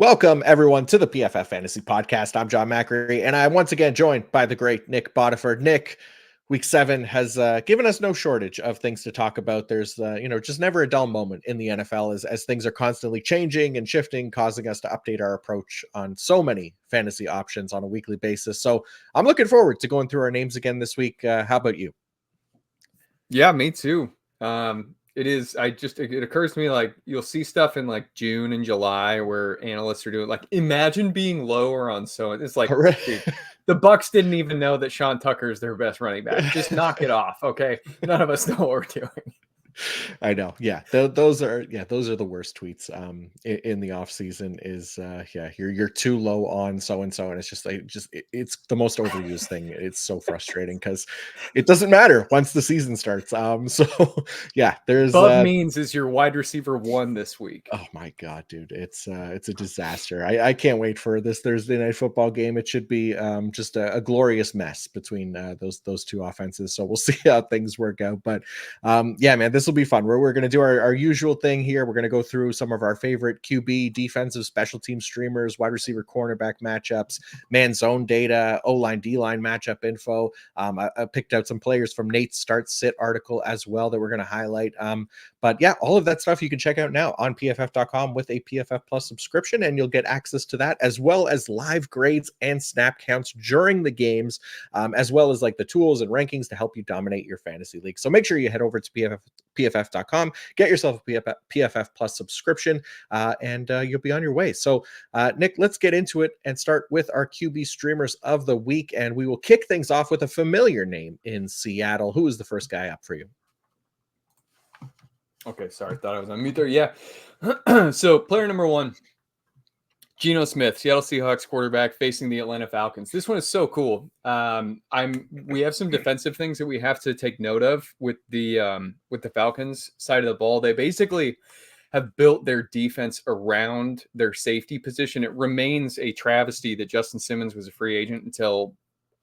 Welcome, everyone, to the PFF Fantasy Podcast. I'm Jon Macri, and I'm once again joined by the great Nic Bodiford. Nick, Week 7 has given us no shortage of things to talk about. There's, just never a dull moment in the NFL as things are constantly changing and shifting, causing us to update our approach on so many fantasy options on a weekly basis. So I'm looking forward to going through our names again this week. How about you? Yeah, me too. It occurs to me like you'll see stuff in like June and July where analysts are doing like, imagine being lower on so it's like, dude, the Bucks didn't even know that Sean Tucker is their best running back. Just knock it off. Okay. None of us know what we're doing. I know. Yeah. Those are the worst tweets in the off season is you're too low on so-and-so. And it's just like, it's the most overused thing. It's so frustrating because it doesn't matter once the season starts. So yeah, there's Bub Means is your wide receiver 1 this week. Oh my God, dude. It's a disaster. I can't wait for this Thursday night football game. It should be just a glorious mess between those two offenses. So we'll see how things work out. But yeah, man, this will be fun. We're going to do our usual thing here. We're going to go through some of our favorite QB, defensive, special team streamers, wide receiver, cornerback matchups, man zone data, O-line, D-line matchup info. I picked out some players from Nate's Start Sit article as well that we're going to highlight. But yeah, all of that stuff you can check out now on PFF.com with a PFF Plus subscription, and you'll get access to that as well as live grades and snap counts during the games, as well as like the tools and rankings to help you dominate your fantasy league. So make sure you head over to PFF.com, get yourself a PFF Plus subscription, and you'll be on your way. So Nick, let's get into it and start with our QB streamers of the week, and we will kick things off with a familiar name in Seattle. Who is the first guy up for you? Okay, sorry, thought I was on mute there. Yeah. So player number 1, Geno Smith, Seattle Seahawks quarterback facing the Atlanta Falcons. This one is so cool. We have some defensive things that we have to take note of with the Falcons side of the ball. They basically have built their defense around their safety position. It remains a travesty that Justin Simmons was a free agent until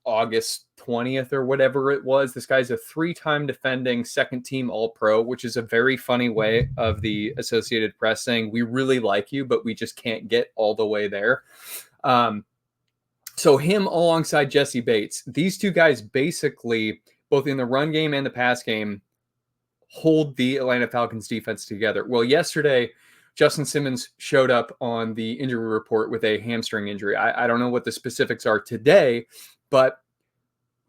August 20th or whatever it was. This guy's a 3-time defending second-team All-Pro, which is a very funny way of the Associated Press saying, we really like you, but we just can't get all the way there. So him alongside Jesse Bates, these two guys basically, both in the run game and the pass game, hold the Atlanta Falcons defense together. Well, yesterday, Justin Simmons showed up on the injury report with a hamstring injury. I don't know what the specifics are today, but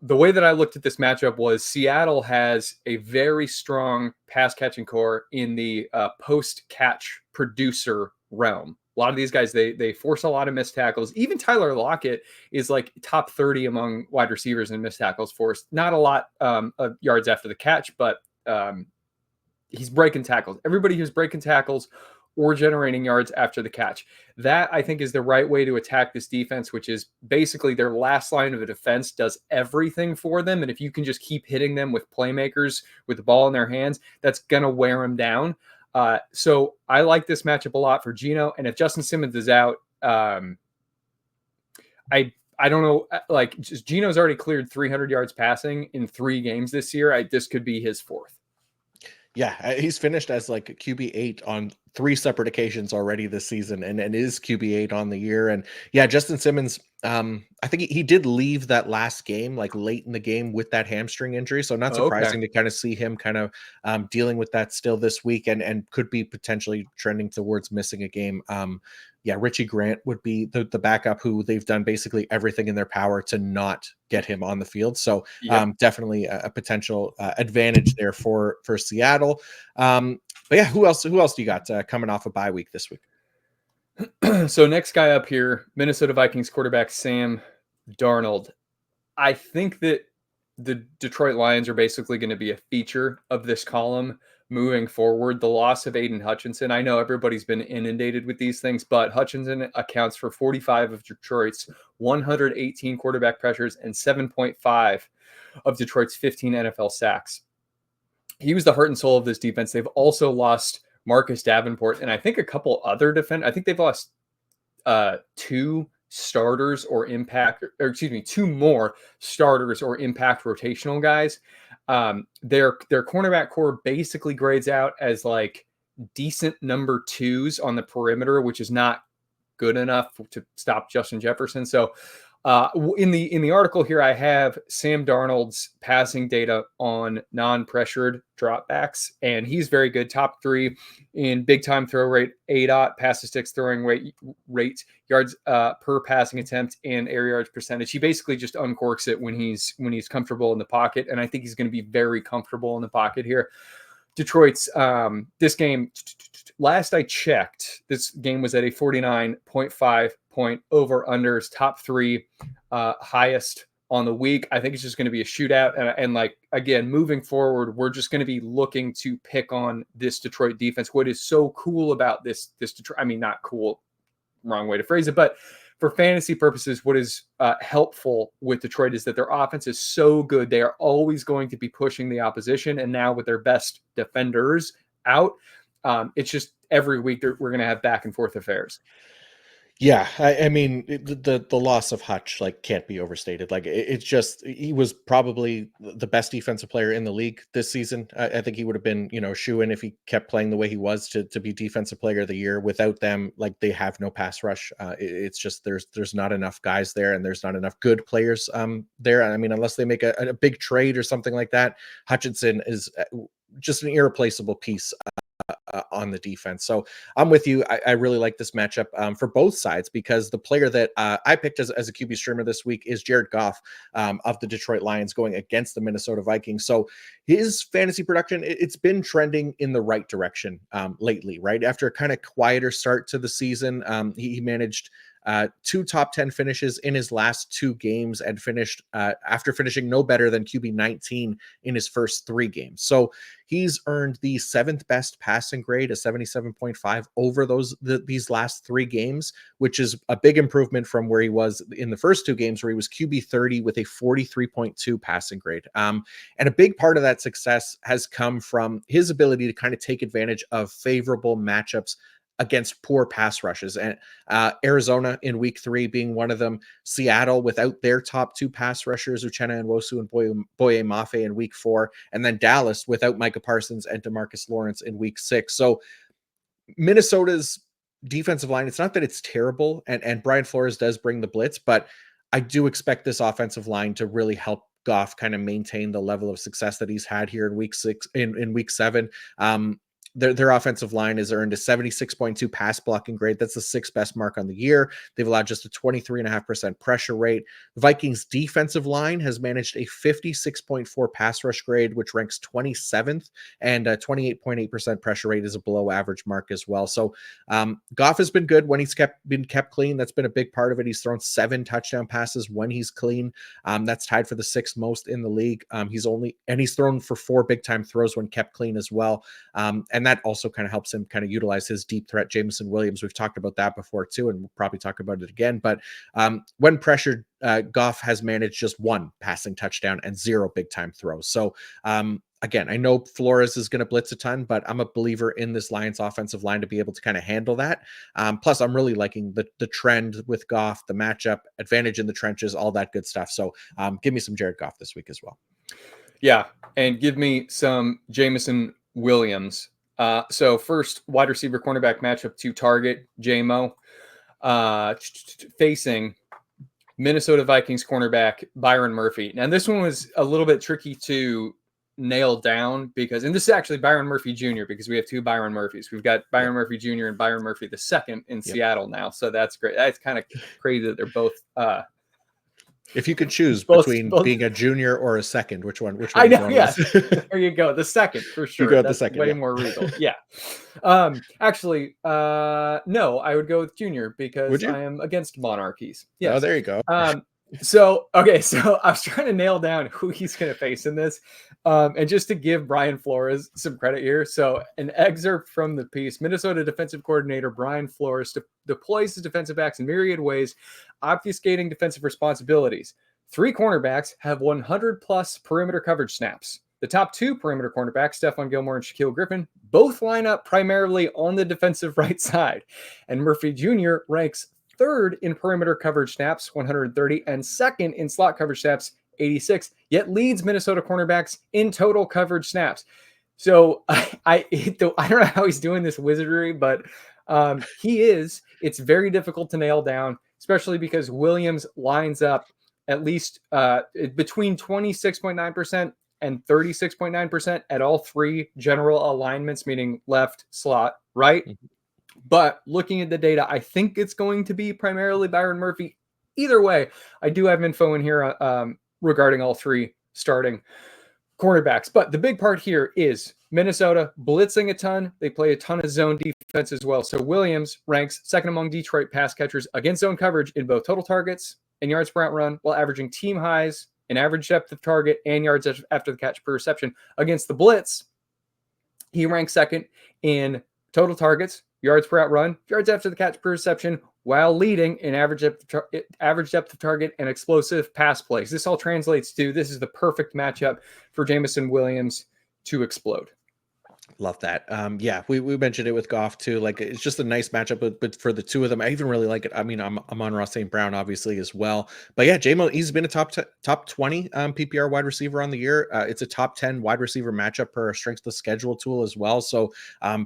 the way that I looked at this matchup was Seattle has a very strong pass catching core in the post-catch producer realm. A lot of these guys, they force a lot of missed tackles. Even Tyler Lockett is like top 30 among wide receivers in missed tackles forced. Not a lot of yards after the catch, but he's breaking tackles. Everybody who's breaking tackles or generating yards after the catch. That, I think, is the right way to attack this defense, which is basically their last line of defense does everything for them. And if you can just keep hitting them with playmakers with the ball in their hands, that's going to wear them down. So I like this matchup a lot for Geno. And if Justin Simmons is out, I don't know, like Geno's already cleared 300 yards passing in 3 games this year. This could be his 4th. Yeah, he's finished as like QB8 on 3 separate occasions already this season, and is QB8 on the year. And yeah, Justin Simmons, I think he did leave that last game like late in the game with that hamstring injury. So not surprising to kind of see him kind of dealing with that still this week, and could be potentially trending towards missing a game. Yeah, Richie Grant would be the backup who they've done basically everything in their power to not get him on the field. So definitely a potential advantage there for Seattle. But yeah, who else do you got coming off a bye week this week? So next guy up here, Minnesota Vikings quarterback Sam Darnold. I think that the Detroit Lions are basically going to be a feature of this column moving forward. The loss of Aiden Hutchinson, I know everybody's been inundated with these things, but Hutchinson accounts for 45 of Detroit's 118 quarterback pressures and 7.5 of Detroit's 15 NFL sacks. He was the heart and soul of this defense. They've also lost Marcus Davenport and I think a couple other defenders. I think they've lost 2 starters or two more starters or impact rotational guys. Their cornerback core basically grades out as like decent number 2s on the perimeter, which is not good enough to stop Justin Jefferson. So in the article here, I have Sam Darnold's passing data on non-pressured dropbacks, and he's very good. Top 3 in big time throw rate, ADOT, pass to sticks throwing rate, yards per passing attempt, and air yards percentage. He basically just uncorks it when he's comfortable in the pocket, and I think he's going to be very comfortable in the pocket here. Detroit's this game, last I checked, this game was at a 49.5 point over unders, top 3 highest on the week. I think it's just going to be a shootout. And like, again, moving forward, we're just going to be looking to pick on this Detroit defense. What is so cool about this Detroit, I mean, not cool, wrong way to phrase it, but for fantasy purposes, what is helpful with Detroit is that their offense is so good. They are always going to be pushing the opposition. And now with their best defenders out, it's just every week we're going to have back and forth affairs. Yeah, I mean the loss of Hutch like can't be overstated. Like it's just he was probably the best defensive player in the league this season. I think he would have been shoe in if he kept playing the way he was to be defensive player of the year. Without them, like they have no pass rush. It's just there's not enough guys there, and there's not enough good players there. I mean, unless they make a big trade or something like that, Hutchinson is just an irreplaceable piece on the defense. So I'm with you. I really like this matchup for both sides, because the player that I picked as a QB streamer this week is Jared Goff of the Detroit Lions going against the Minnesota Vikings. So his fantasy production, it's been trending in the right direction lately, right? After a kind of quieter start to the season, he managed 2 top 10 finishes in his last 2 games and finished after finishing no better than QB 19 in his first 3 games. So he's earned the 7th best passing grade, a 77.5 over these last 3 games, which is a big improvement from where he was in the first 2 games, where he was QB 30 with a 43.2 passing grade. And a big part of that success has come from his ability to kind of take advantage of favorable matchups against poor pass rushes, and Arizona in week 3 being one of them, Seattle without their top 2 pass rushers, Uchenna Nwosu and Boye Mafe in week 4, and then Dallas without Micah Parsons and DeMarcus Lawrence in week 6. So Minnesota's defensive line, it's not that it's terrible, and Brian Flores does bring the blitz, but I do expect this offensive line to really help Goff kind of maintain the level of success that he's had here in week 6, in week 7. Their offensive line has earned a 76.2 pass blocking grade. That's the 6th best mark on the year. They've allowed just a 23.5% pressure rate. The Vikings defensive line has managed a 56.4 pass rush grade, which ranks 27th, and a 28.8% pressure rate is a below average mark as well. So Goff has been good when he's been kept clean. That's been a big part of it. He's thrown 7 touchdown passes when he's clean. That's tied for the 6th most in the league. He's thrown for 4 big time throws when kept clean as well. And that also kind of helps him kind of utilize his deep threat, Jameson Williams. We've talked about that before too, and we'll probably talk about it again. But when pressured, Goff has managed just 1 passing touchdown and 0 big time throws. So again, I know Flores is going to blitz a ton, but I'm a believer in this Lions offensive line to be able to kind of handle that. Plus, I'm really liking the trend with Goff, the matchup, advantage in the trenches, all that good stuff. So give me some Jared Goff this week as well. Yeah, and give me some Jameson Williams. So first, wide receiver cornerback matchup to target JMO facing Minnesota Vikings cornerback Byron Murphy. Now this one was a little bit tricky to nail down and this is actually Byron Murphy Jr. because we have 2 Byron Murphys. We've got Byron Murphy Jr. and Byron Murphy II in Seattle now. So that's great. That's kind of crazy that they're both if you could choose between being a junior or a second, which one? I know. Yes. There you go. The second for sure. You go with That's the second. Way more regal. Yeah. Actually, no, I would go with junior because I am against monarchies. Yes. Oh, there you go. So I was trying to nail down who he's going to face in this. And just to give Brian Flores some credit here. So an excerpt from the piece, Minnesota defensive coordinator Brian Flores deploys his defensive backs in myriad ways, obfuscating defensive responsibilities. 3 cornerbacks have 100 plus perimeter coverage snaps. The top 2 perimeter cornerbacks, Stephon Gilmore and Shaquille Griffin, both line up primarily on the defensive right side. And Murphy Jr. ranks 3rd in perimeter coverage snaps, 130, and 2nd in slot coverage snaps, 86, yet leads Minnesota cornerbacks in total coverage snaps. So I don't know how he's doing this wizardry, but It's very difficult to nail down, especially because Williams lines up at least between 26.9% and 36.9% at all three general alignments, meaning left, slot, right. Mhm. But looking at the data, I think it's going to be primarily Byron Murphy. Either way, I do have info in here regarding all three starting cornerbacks. But the big part here is Minnesota blitzing a ton. They play a ton of zone defense as well. So Williams ranks second among Detroit pass catchers against zone coverage in both total targets and yards per run, while averaging team highs in average depth of target and yards after the catch per reception. Against the blitz, he ranks second in total targets, yards per run, yards after the catch per reception, while leading in average depth of target and explosive pass plays. This all translates to this is the perfect matchup for Jameson Williams to explode. Love that. Yeah, we mentioned it with Goff too. Like, it's just a nice matchup, but for the two of them, I even really like it. I mean, I'm on Ross St. Brown obviously as well, but yeah, JMO, he's been a top 20 PPR wide receiver on the year. It's a top 10 wide receiver matchup per strength of schedule tool as well. So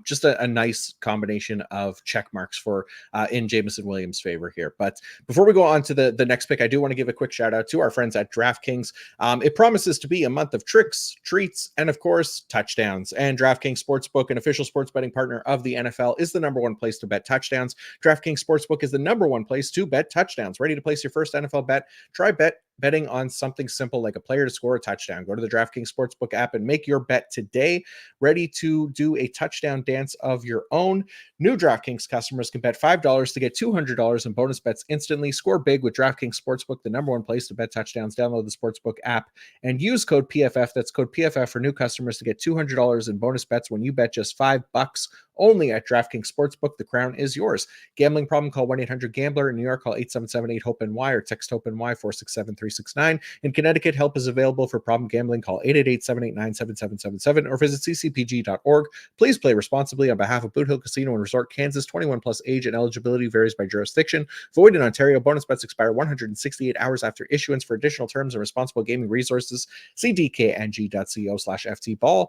just a nice combination of check marks for in Jameson Williams' favor here. But before we go on to the next pick, I do want to give a quick shout out to our friends at DraftKings. It promises to be a month of tricks, treats, and of course touchdowns. And DraftKings Sportsbook, an official sports betting partner of the NFL, is the number one place to bet touchdowns. DraftKings Sportsbook is the number one place to bet touchdowns. Ready to place your first NFL bet? Try betting on something simple like a player to score a touchdown. Go to the DraftKings Sportsbook app and make your bet today. Ready to do a touchdown dance of your own? New DraftKings customers can bet $5 to get $200 in bonus bets instantly. Score big with DraftKings Sportsbook, the number one place to bet touchdowns. Download the Sportsbook app and use code PFF. That's code PFF for new customers to get $200 in bonus bets when you bet just $5 only at DraftKings Sportsbook. The crown is yours. Gambling problem? Call 1-800-GAMBLER. In New York, call 877-8-HOPE-NY or text HOPE-NY 467-369. In Connecticut, help is available for problem gambling. Call 888-789-7777 or visit ccpg.org. Please play responsibly on behalf of Boot Hill Casino and Resort, Kansas. 21 plus age and eligibility varies by jurisdiction. Void in Ontario. Bonus bets expire 168 hours after issuance. For additional terms and responsible gaming resources, see dkng.co/ftball.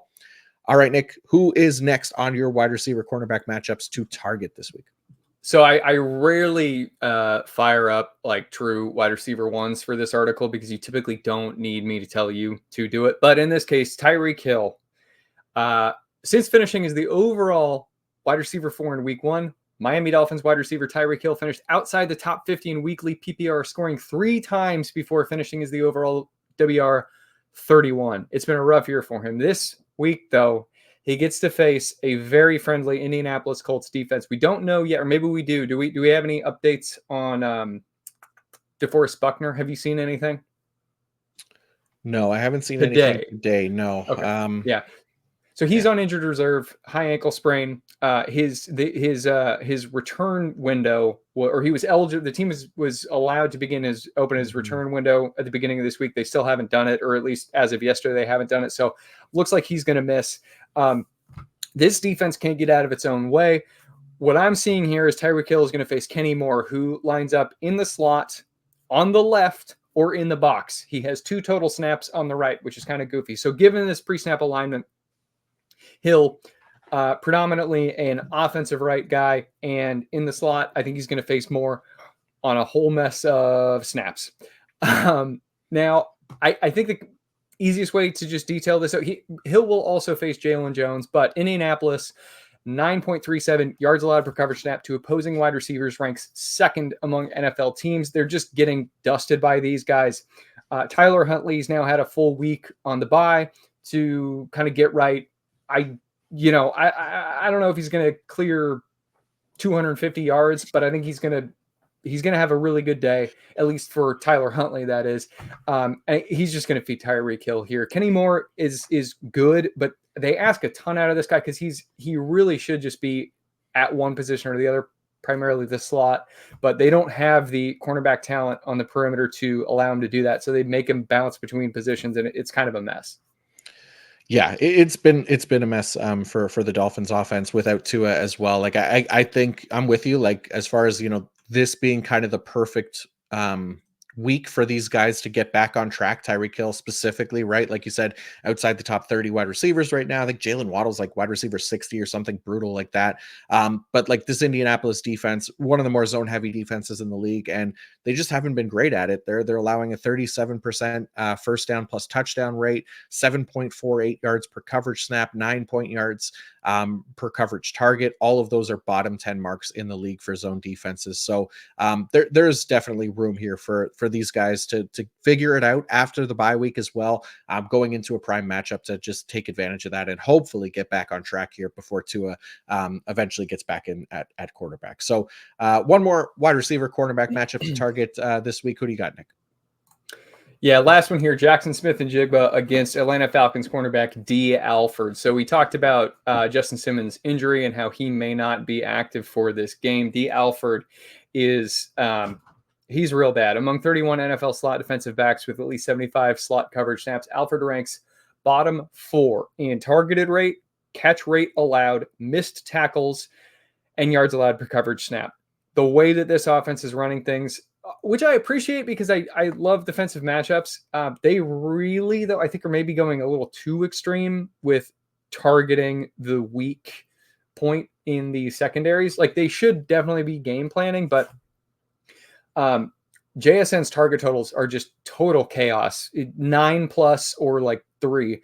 All right, Nick, who is next on your wide receiver cornerback matchups to target this week? So I rarely fire up like true wide receiver ones for this article because you typically don't need me to tell you to do it. But in this case, Tyreek Hill, since finishing as the overall wide receiver 4 in week 1, Miami Dolphins wide receiver Tyreek Hill finished outside the top 50 in weekly PPR, scoring 3 times before finishing as the overall WR 31. It's been a rough year for him. This week, though, he gets to face a very friendly Indianapolis Colts defense. We don't know yet, or maybe we do. Do we have any updates on DeForest Buckner? Have you seen anything? No, I haven't seen anything today. No. Okay. Yeah. So he's on injured reserve, high ankle sprain. His return window, or he was eligible. The team was allowed to open his return window at the beginning of this week. They still haven't done it, or at least as of yesterday, they haven't done it. So looks like he's going to miss. This defense can't get out of its own way. What I'm seeing here is Tyreek Hill is going to face Kenny Moore, who lines up in the slot on the left or in the box. He has 2 total snaps on the right, which is kind of goofy. So given this pre-snap alignment, Hill, predominantly an offensive right guy, and in the slot, I think he's going to face more on a whole mess of snaps. Now, I think the easiest way to just detail this, Hill will also face Jalen Jones, but Indianapolis, 9.37 yards allowed per coverage snap to opposing wide receivers, ranks second among NFL teams. They're just getting dusted by these guys. Tyler Huntley's now had a full week on the bye to kind of get right. I don't know if he's going to clear 250 yards, but I think he's going to have a really good day, at least for Tyler Huntley, that is. And he's just going to feed Tyreek Hill here. Kenny Moore is good, but they ask a ton out of this guy because he really should just be at one position or the other, primarily the slot, but they don't have the cornerback talent on the perimeter to allow him to do that. So they make him bounce between positions, and it's kind of a mess. Yeah, it's been a mess for the Dolphins offense without Tua as well. Like I think I'm with you. Like, as far as, this being kind of the perfect week for these guys to get back on track. Tyreek Hill specifically, right? Like you said, outside the top 30 wide receivers right now. I think Jalen Waddle's like wide receiver 60 or something brutal like that. But like this Indianapolis defense, one of the more zone heavy defenses in the league, and they just haven't been great at it. They're allowing a 37% first down plus touchdown rate, 7.48 yards per coverage snap, 9 yards per coverage target. All of those are bottom 10 marks in the league for zone defenses. So there's definitely room here for these guys to figure it out after the bye week as well, going into a prime matchup to just take advantage of that and hopefully get back on track here before Tua eventually gets back in at quarterback. So one more wide receiver cornerback matchup to target this week. Who do you got, Nick? Yeah, last one here, Jackson Smith-Njigba against Atlanta Falcons cornerback D. Alford. So we talked about Justin Simmons' injury and how he may not be active for this game. D. Alford is he's real bad. Among 31 NFL slot defensive backs with at least 75 slot coverage snaps, Alford ranks bottom 4 in targeted rate, catch rate allowed, missed tackles, and yards allowed per coverage snap. The way that this offense is running things, which I appreciate because I love defensive matchups. They really, though, I think are maybe going a little too extreme with targeting the weak point in the secondaries. Like they should definitely be game planning, but JSN's target totals are just total chaos. 9+ or like 3.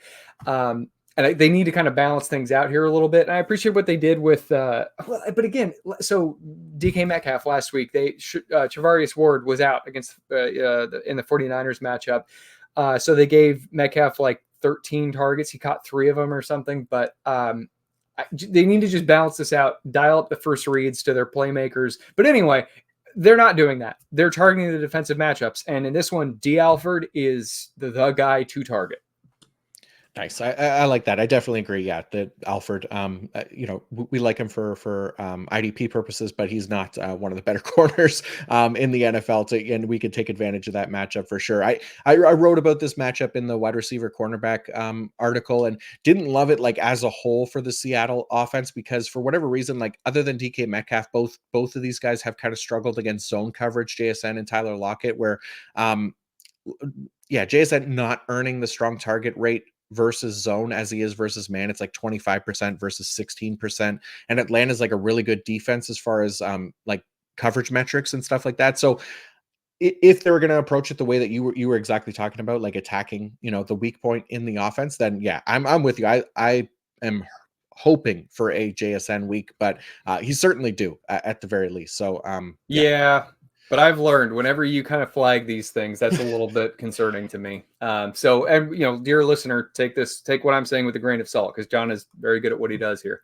And they need to kind of balance things out here a little bit. And I appreciate what they did with, but again, so DK Metcalf last week, Charvarius Ward was out against in the 49ers matchup. So they gave Metcalf like 13 targets. He caught 3 of them or something, but they need to just balance this out, dial up the first reads to their playmakers. But anyway, they're not doing that. They're targeting the defensive matchups. And in this one, D. Alford is the guy to target. Nice. I like that. I definitely agree. Yeah, that Alford, we like him for IDP purposes, but he's not one of the better corners in the NFL. And we could take advantage of that matchup for sure. I wrote about this matchup in the wide receiver cornerback article and didn't love it like as a whole for the Seattle offense because for whatever reason, like other than DK Metcalf, both of these guys have kind of struggled against zone coverage. JSN and Tyler Lockett, where JSN not earning the strong target rate versus zone as he is versus man. It's like 25% versus 16%. And Atlanta's like a really good defense as far as like coverage metrics and stuff like that. So if they were going to approach it the way that you were exactly talking about, like attacking, the weak point in the offense, then yeah, I'm with you. I am hoping for a JSN week, but he's certainly due at the very least. So yeah. But I've learned whenever you kind of flag these things, that's a little bit concerning to me. Dear listener, take what I'm saying with a grain of salt because John is very good at what he does here.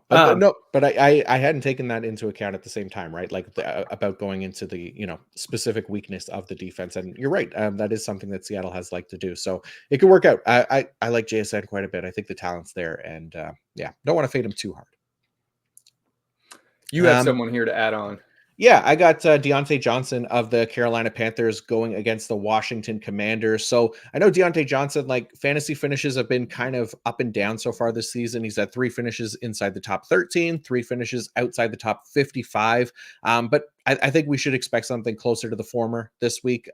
But I hadn't taken that into account at the same time, right? Like about going into the specific weakness of the defense, and you're right. That is something that Seattle has liked to do, so it could work out. I like JSN quite a bit. I think the talent's there, and don't want to fade him too hard. You have someone here to add on. Yeah, I got Deontay Johnson of the Carolina Panthers going against the Washington Commanders. So I know Deontay Johnson, like fantasy finishes have been kind of up and down so far this season. He's had 3 finishes inside the top 13, 3 finishes outside the top 55. But I think we should expect something closer to the former this week.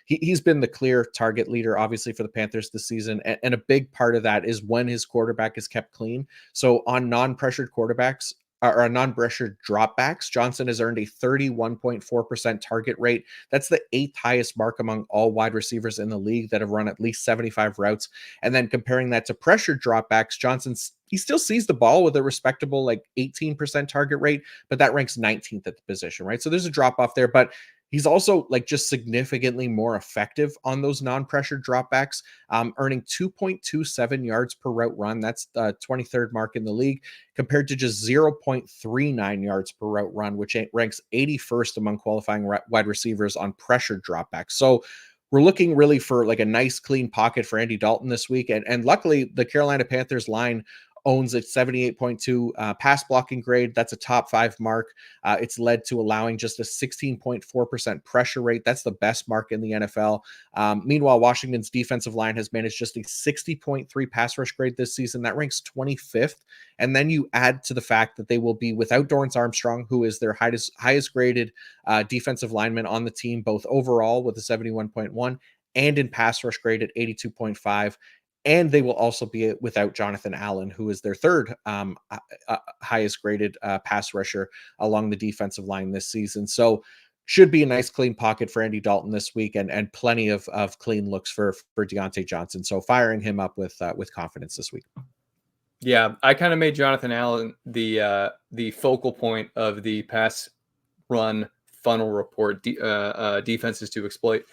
He's been the clear target leader, obviously, for the Panthers this season. And a big part of that is when his quarterback is kept clean. So on non-pressured quarterbacks, or non-pressured dropbacks, Johnson has earned a 31.4% target rate. That's the 8th highest mark among all wide receivers in the league that have run at least 75 routes. And then comparing that to pressured dropbacks, he still sees the ball with a respectable like 18% target rate, but that ranks 19th at the position, right? So there's a drop off there, but he's also like just significantly more effective on those non-pressured dropbacks, earning 2.27 yards per route run. That's the 23rd mark in the league compared to just 0.39 yards per route run, which ranks 81st among qualifying wide receivers on pressured dropbacks. So we're looking really for like a nice clean pocket for Andy Dalton this week. And luckily the Carolina Panthers line owns a 78.2 pass blocking grade. That's a top 5 mark. It's led to allowing just a 16.4% pressure rate. That's the best mark in the NFL. Meanwhile, Washington's defensive line has managed just a 60.3 pass rush grade this season. That ranks 25th. And then you add to the fact that they will be without Dorrance Armstrong, who is their highest graded defensive lineman on the team, both overall with a 71.1 and in pass rush grade at 82.5. And they will also be without Jonathan Allen, who is their third highest graded pass rusher along the defensive line this season. So should be a nice clean pocket for Andy Dalton this week, and plenty of clean looks for Deontay Johnson. So firing him up with confidence this week. Yeah, I kind of made Jonathan Allen the focal point of the pass run funnel report, defenses to exploit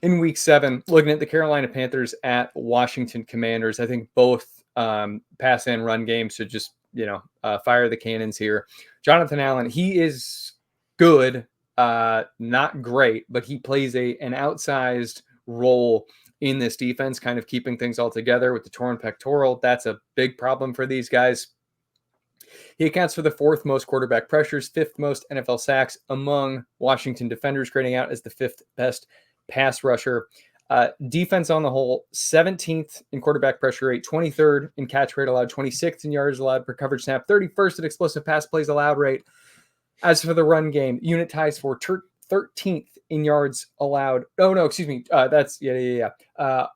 in week 7. Looking at the Carolina Panthers at Washington Commanders, I think both pass and run games should just fire the cannons here. Jonathan Allen, he is good, not great, but he plays an outsized role in this defense, kind of keeping things all together with the torn pectoral. That's a big problem for these guys. He accounts for the 4th most quarterback pressures, 5th most NFL sacks among Washington defenders, grading out as the 5th best pass rusher. Defense on the whole, 17th in quarterback pressure rate, 23rd in catch rate allowed, 26th in yards allowed per coverage snap, 31st in explosive pass plays allowed rate. As for the run game, unit ties for 13th in yards allowed. Oh, no, excuse me. That's 13th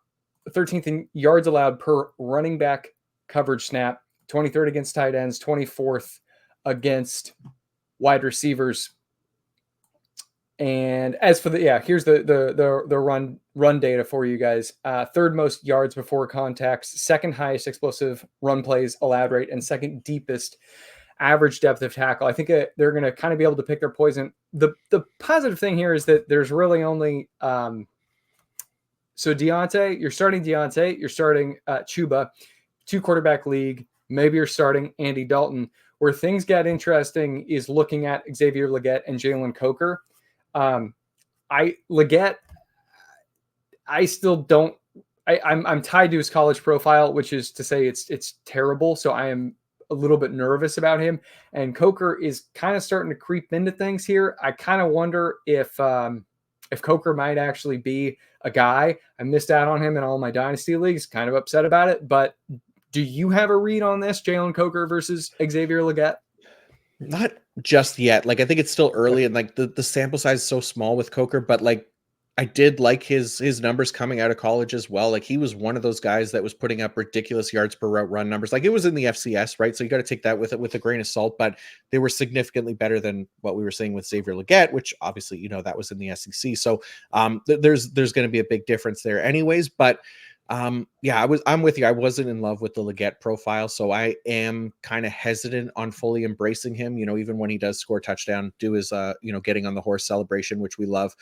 in yards allowed per running back coverage snap, 23rd against tight ends, 24th against wide receivers. And as for here's the run data for you guys. 3rd most yards before contacts, 2nd highest explosive run plays allowed rate, and 2nd deepest average depth of tackle. I think they're going to kind of be able to pick their poison. The positive thing here is that there's really only so Deontay, you're starting Chuba, 2-quarterback league. Maybe you're starting Andy Dalton. Where things get interesting is looking at Xavier Legette and Jalen Coker. Legette, I still don't. I'm tied to his college profile, which is to say it's terrible. So I am a little bit nervous about him. And Coker is kind of starting to creep into things here. I kind of wonder if Coker might actually be a guy. I missed out on him in all my dynasty leagues. Kind of upset about it. But do you have a read on this, Jalen Coker versus Xavier Legette? Not just yet. Like, I think it's still early, and like the sample size is so small with Coker, but like I did like his numbers coming out of college as well. Like, he was one of those guys that was putting up ridiculous yards per route run numbers. Like, it was in the FCS, right? So you got to take that with a grain of salt, but they were significantly better than what we were seeing with Xavier Legette, which obviously, that was in the SEC. So there's going to be a big difference there anyways, but I'm with you. I wasn't in love with the Legette profile, so I am kind of hesitant on fully embracing him. Even when he does score a touchdown, do his getting on the horse celebration, which we love.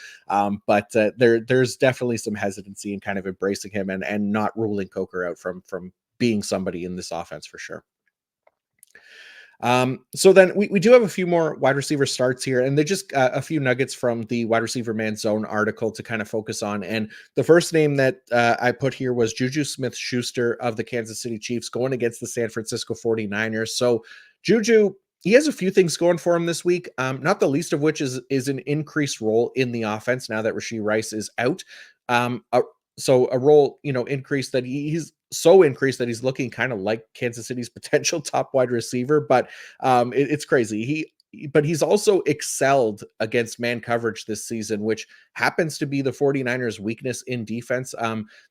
But there's definitely some hesitancy in kind of embracing him and not ruling Coker out from being somebody in this offense for sure. So then we do have a few more wide receiver starts here, and they're just a few nuggets from the Wide Receiver Man Zone article to kind of focus on. And the first name that I put here was Juju Smith-Schuster of the Kansas City Chiefs going against the San Francisco 49ers. So Juju, he has a few things going for him this week, not the least of which is an increased role in the offense now that Rashee Rice is out. So a role, increase that he's so increased that he's looking kind of like Kansas City's potential top wide receiver, but it's crazy. But he's also excelled against man coverage this season, which happens to be the 49ers' weakness in defense.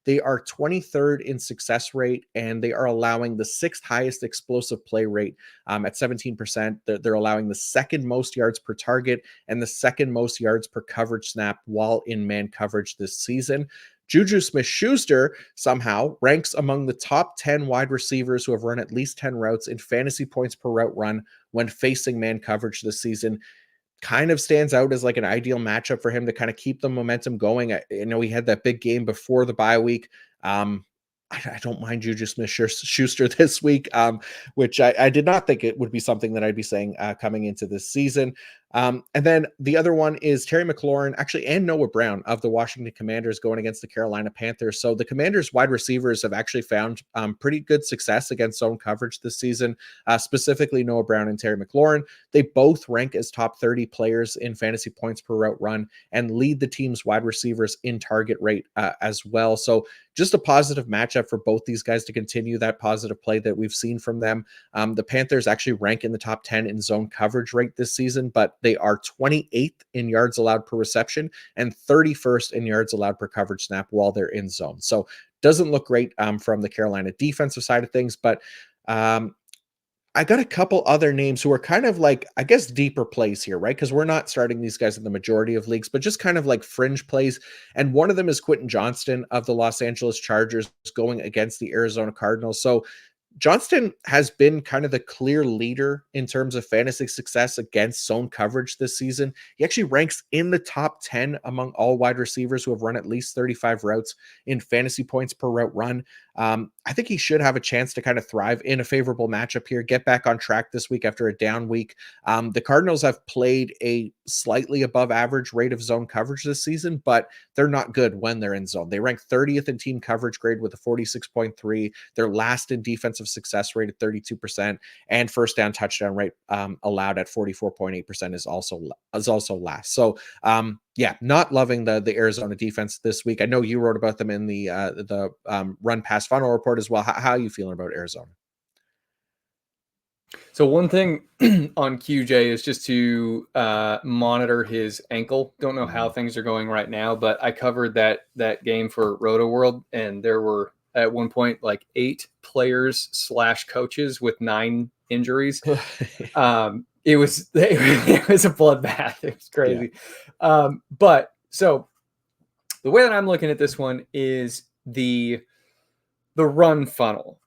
They are 23rd in success rate, and they are allowing the 6th highest explosive play rate at 17%. They're allowing the 2nd most yards per target and the 2nd most yards per coverage snap while in man coverage this season. Juju Smith-Schuster somehow ranks among the top 10 wide receivers who have run at least 10 routes in fantasy points per route run when facing man coverage this season. Kind of stands out as like an ideal matchup for him to kind of keep the momentum going. I know he had that big game before the bye week. I don't mind Juju Smith-Schuster this week, which I did not think it would be something that I'd be saying coming into this season. And then the other one is Terry McLaurin, actually, and Noah Brown of the Washington Commanders going against the Carolina Panthers. So the Commanders wide receivers have actually found pretty good success against zone coverage this season, specifically Noah Brown and Terry McLaurin. They both rank as top 30 players in fantasy points per route run and lead the team's wide receivers in target rate as well. So just a positive matchup for both these guys to continue that positive play that we've seen from them. The Panthers actually rank in the top 10 in zone coverage rate this season, but they are 28th in yards allowed per reception and 31st in yards allowed per coverage snap while they're in zone. So doesn't look great from the Carolina defensive side of things, but I got a couple other names who are kind of like, I guess, deeper plays here, right? Because we're not starting these guys in the majority of leagues, but just kind of like fringe plays. And one of them is Quentin Johnston of the Los Angeles Chargers going against the Arizona Cardinals. So Johnston has been kind of the clear leader in terms of fantasy success against zone coverage this season. He actually ranks in the top 10 among all wide receivers who have run at least 35 routes in fantasy points per route run. I think he should have a chance to kind of thrive in a favorable matchup here, get back on track this week after a down week. The Cardinals have played a slightly above average rate of zone coverage this season, but they're not good when they're in zone. They rank 30th in team coverage grade with a 46.3. They're last in defensive success rate at 32%, and first down touchdown rate allowed at 44.8% is also last. So yeah, not loving the Arizona defense this week. I know you wrote about them in the run pass funnel report as well. How are you feeling about Arizona? So one thing on QJ is just to monitor his ankle. Don't know how things are going right now, but I covered that game for Roto World, and there were at one point like 8 players / coaches with 9 injuries. It was a bloodbath. It was crazy. Yeah. But so the way that I'm looking at this one is the run funnel.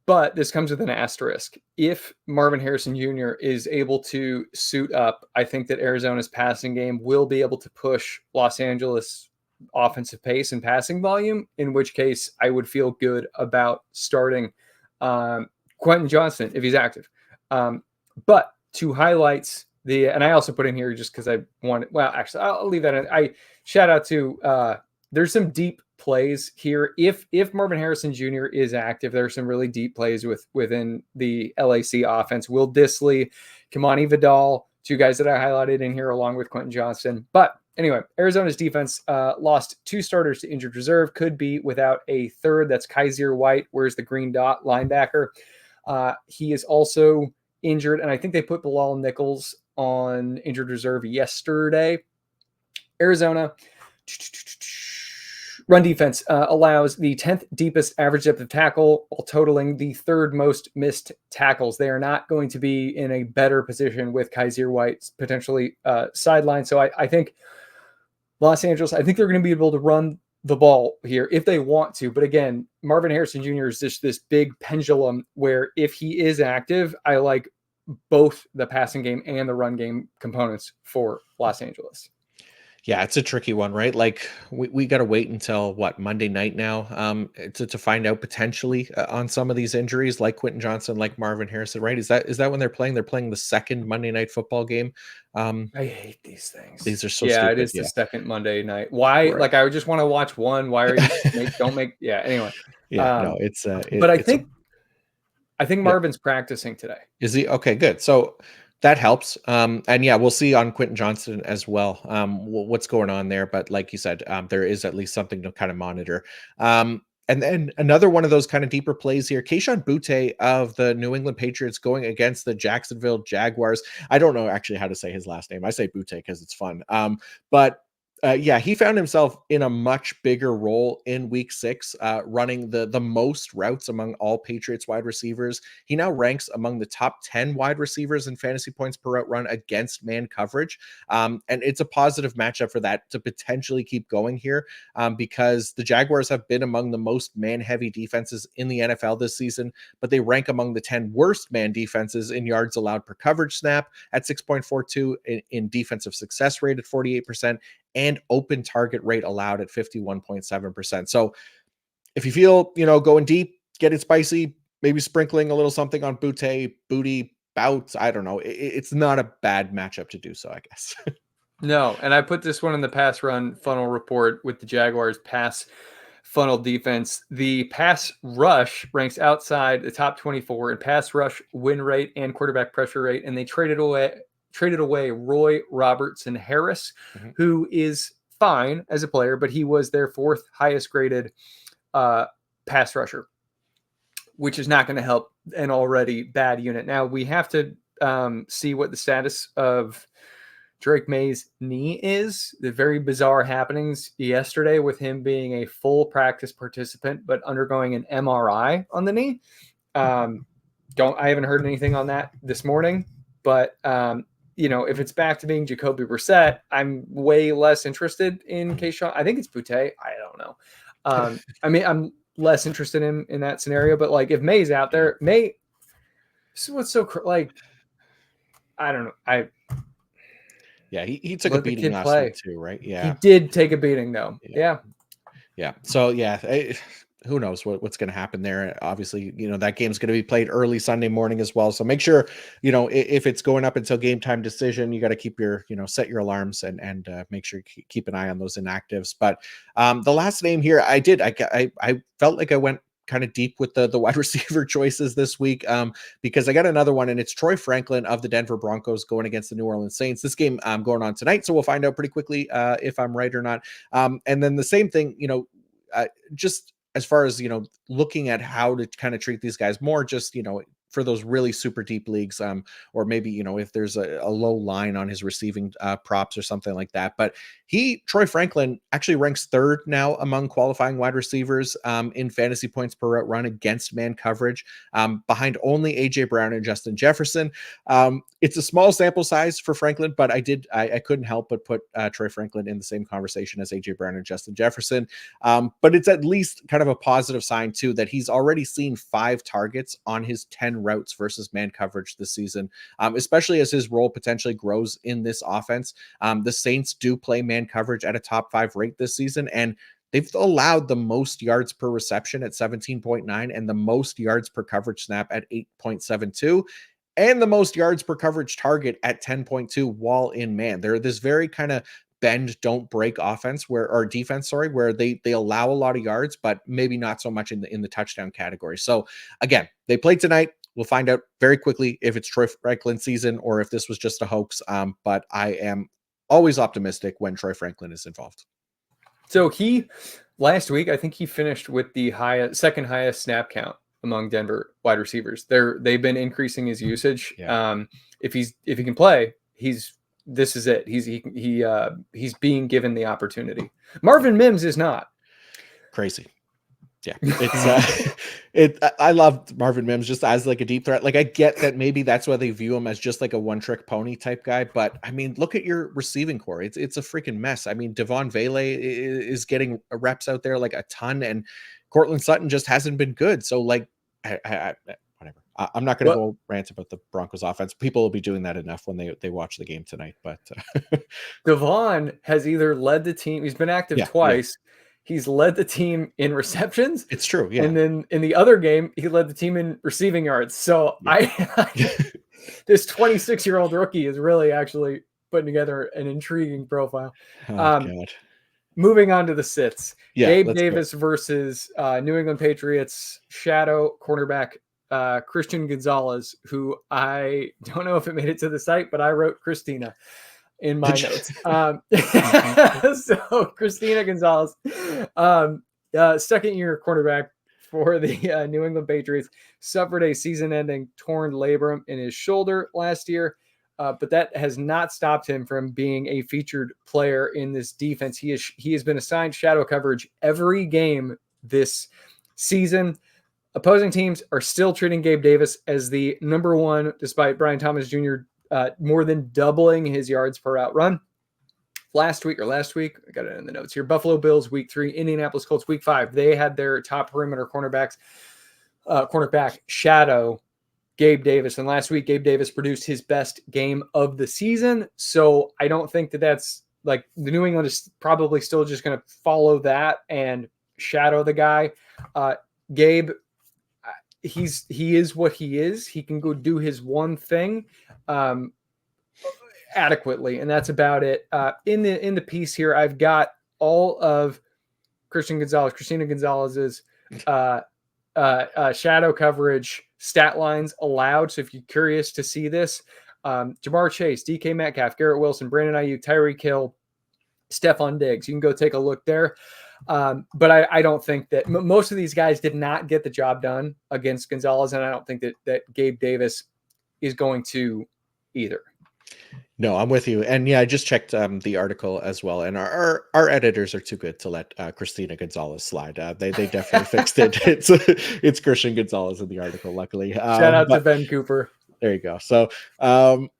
But this comes with an asterisk. If Marvin Harrison Jr. is able to suit up, I think that Arizona's passing game will be able to push Los Angeles offensive pace and passing volume, in which case I would feel good about starting Quentin Johnston if he's active. But to highlight and I also put in here just because I wanted, well, actually, I'll leave that in. I shout out to, there's some deep plays here. If Marvin Harrison Jr. is active, there are some really deep plays within the LAC offense. Will Dissly, Kimani Vidal, 2 guys that I highlighted in here along with Quentin Johnston. But anyway, Arizona's defense lost 2 starters to injured reserve, could be without a third. That's Kaiser White. Where's the green dot linebacker? He is also injured, and I think they put Bilal Nichols on injured reserve yesterday. Arizona run defense allows the 10th deepest average depth of tackle while totaling the 3rd most missed tackles. They are not going to be in a better position with Kaiser White potentially sidelined. So I think Los Angeles, I think they're going to be able to run the ball here if they want to. But again, Marvin Harrison Jr. is just this big pendulum where if he is active, I like both the passing game and the run game components for Los Angeles. Yeah, it's a tricky one, right? Like we got to wait until Monday night now to find out potentially on some of these injuries, like Quentin Johnston, like Marvin Harrison, right? Is that when they're playing? They're playing the second Monday night football game. I hate these things. These are so stupid. Stupid. It is the second Monday night. Why? Right. Like I would just want to watch one. Why are you don't make? Yeah. Anyway. Yeah. No. It's. But I think Marvin's practicing today. Is he? Okay. Good. So. That helps. And yeah, we'll see on Quentin Johnston as well, what's going on there. But like you said, there is at least something to kind of monitor. And then another one of those kind of deeper plays here, Kayshon Boutte of the New England Patriots going against the Jacksonville Jaguars. I don't know actually how to say his last name. I say Boutte because it's fun. But yeah, he found himself in a much bigger role in week 6, running the most routes among all Patriots wide receivers. He now ranks among the top 10 wide receivers in fantasy points per route run against man coverage. And it's a positive matchup for that to potentially keep going here because the Jaguars have been among the most man-heavy defenses in the NFL this season, but they rank among the 10 worst man defenses in yards allowed per coverage snap at 6.42, in defensive success rate at 48%, and open target rate allowed at 51.7%. So if you feel, going deep, getting spicy, maybe sprinkling a little something on Boutte, bouts. I don't know. It's not a bad matchup to do so, I guess. No, and I put this one in the pass run funnel report with the Jaguars pass funnel defense. The pass rush ranks outside the top 24 in pass rush win rate and quarterback pressure rate, and they traded away Roy Robertson Harris, who is fine as a player, but he was their fourth highest graded pass rusher, which is not going to help an already bad unit. Now we have to see what the status of Drake May's knee is. The very bizarre happenings yesterday with him being a full practice participant, but undergoing an MRI on the knee. I haven't heard anything on that this morning, but if it's back to being Jacoby Brissett, I'm way less interested in Keyshawn. I think it's Boutte. I don't know. I'm less interested in that scenario, but like if May's out there, May, this is what's so I don't know. Yeah, he took a beating last week too, right? Yeah. He did take a beating though. Yeah. So who knows what's going to happen there? Obviously, that game's going to be played early Sunday morning as well. So make sure, if it's going up until game time decision, you got to keep your, set your alarms and make sure you keep an eye on those inactives. But the last name here, I felt like I went kind of deep with the wide receiver choices this week because I got another one, and it's Troy Franklin of the Denver Broncos going against the New Orleans Saints. This game going on tonight, so we'll find out pretty quickly if I'm right or not. And then the same thing, just as far as, looking at how to kind of treat these guys more, just, for those really super deep leagues, or maybe, if there's a low line on his receiving props or something like that. But Troy Franklin actually ranks third now among qualifying wide receivers in fantasy points per route run against man coverage, behind only AJ Brown and Justin Jefferson. It's a small sample size for Franklin, but I couldn't help but put Troy Franklin in the same conversation as AJ Brown and Justin Jefferson. But it's at least kind of a positive sign too, that he's already seen 5 targets on his 10 routes versus man coverage this season, especially as his role potentially grows in this offense. The Saints do play man coverage at a top 5 rate this season, and they've allowed the most yards per reception at 17.9 and the most yards per coverage snap at 8.72 and the most yards per coverage target at 10.2 while in man. They're this very kind of bend don't break defense where they allow a lot of yards, but maybe not so much in the touchdown category. So again, they play tonight. We'll find out very quickly if it's Troy Franklin season or if this was just a hoax. But I am always optimistic when Troy Franklin is involved. So last week, I think he finished with the second highest snap count among Denver wide receivers. They've been increasing his usage. Yeah. If he can play, this is it. He's being given the opportunity. Marvin Mims is not. Crazy. Yeah, it's I love Marvin Mims just as like a deep threat. Like I get that maybe that's why they view him as just like a one-trick pony type guy, but I mean, look at your receiving core. It's a freaking mess. I mean, Devon Vele is getting reps out there like a ton, and Cortland Sutton just hasn't been good. So like, whatever. I'm not going to go rant about the Broncos offense. People will be doing that enough when they watch the game tonight. But Devon has either led the team. He's been active twice. Yeah. He's led the team in receptions. It's true, yeah. And then in the other game, he led the team in receiving yards. So this 26-year-old rookie is really actually putting together an intriguing profile. God. Moving on to the sits. Yeah, Gabe Davis versus New England Patriots shadow cornerback Christian Gonzalez, who I don't know if it made it to the site, but I wrote Christina in my notes. So Christina Gonzalez, second-year cornerback for the New England Patriots, suffered a season-ending torn labrum in his shoulder last year, but that has not stopped him from being a featured player in this defense. He has been assigned shadow coverage every game this season. Opposing teams are still treating Gabe Davis as the number one, despite Brian Thomas Jr. More than doubling his yards per route run. Last week, I got it in the notes here. Buffalo Bills week 3, Indianapolis Colts week 5. They had their top perimeter cornerback shadow Gabe Davis. And last week, Gabe Davis produced his best game of the season. So I don't think that's like the New England is probably still just going to follow that and shadow the guy. Gabe, he is what he is. He can go do his one thing adequately, and that's about it. In the piece here, I've got all of Christina Gonzalez's shadow coverage stat lines allowed. So if you're curious to see this, Jamar Chase, DK Metcalf, Garrett Wilson, Brandon Ayuk, Tyreek Hill, Stephon Diggs. You can go take a look there. But I don't think that most of these guys did not get the job done against Gonzalez, and I don't think that Gabe Davis is going to either. No, I'm with you. And yeah, I just checked the article as well. And our editors are too good to let Christina Gonzalez slide. They definitely fixed it. It's Christian Gonzalez in the article, luckily. Shout out to Ben Cooper. There you go. So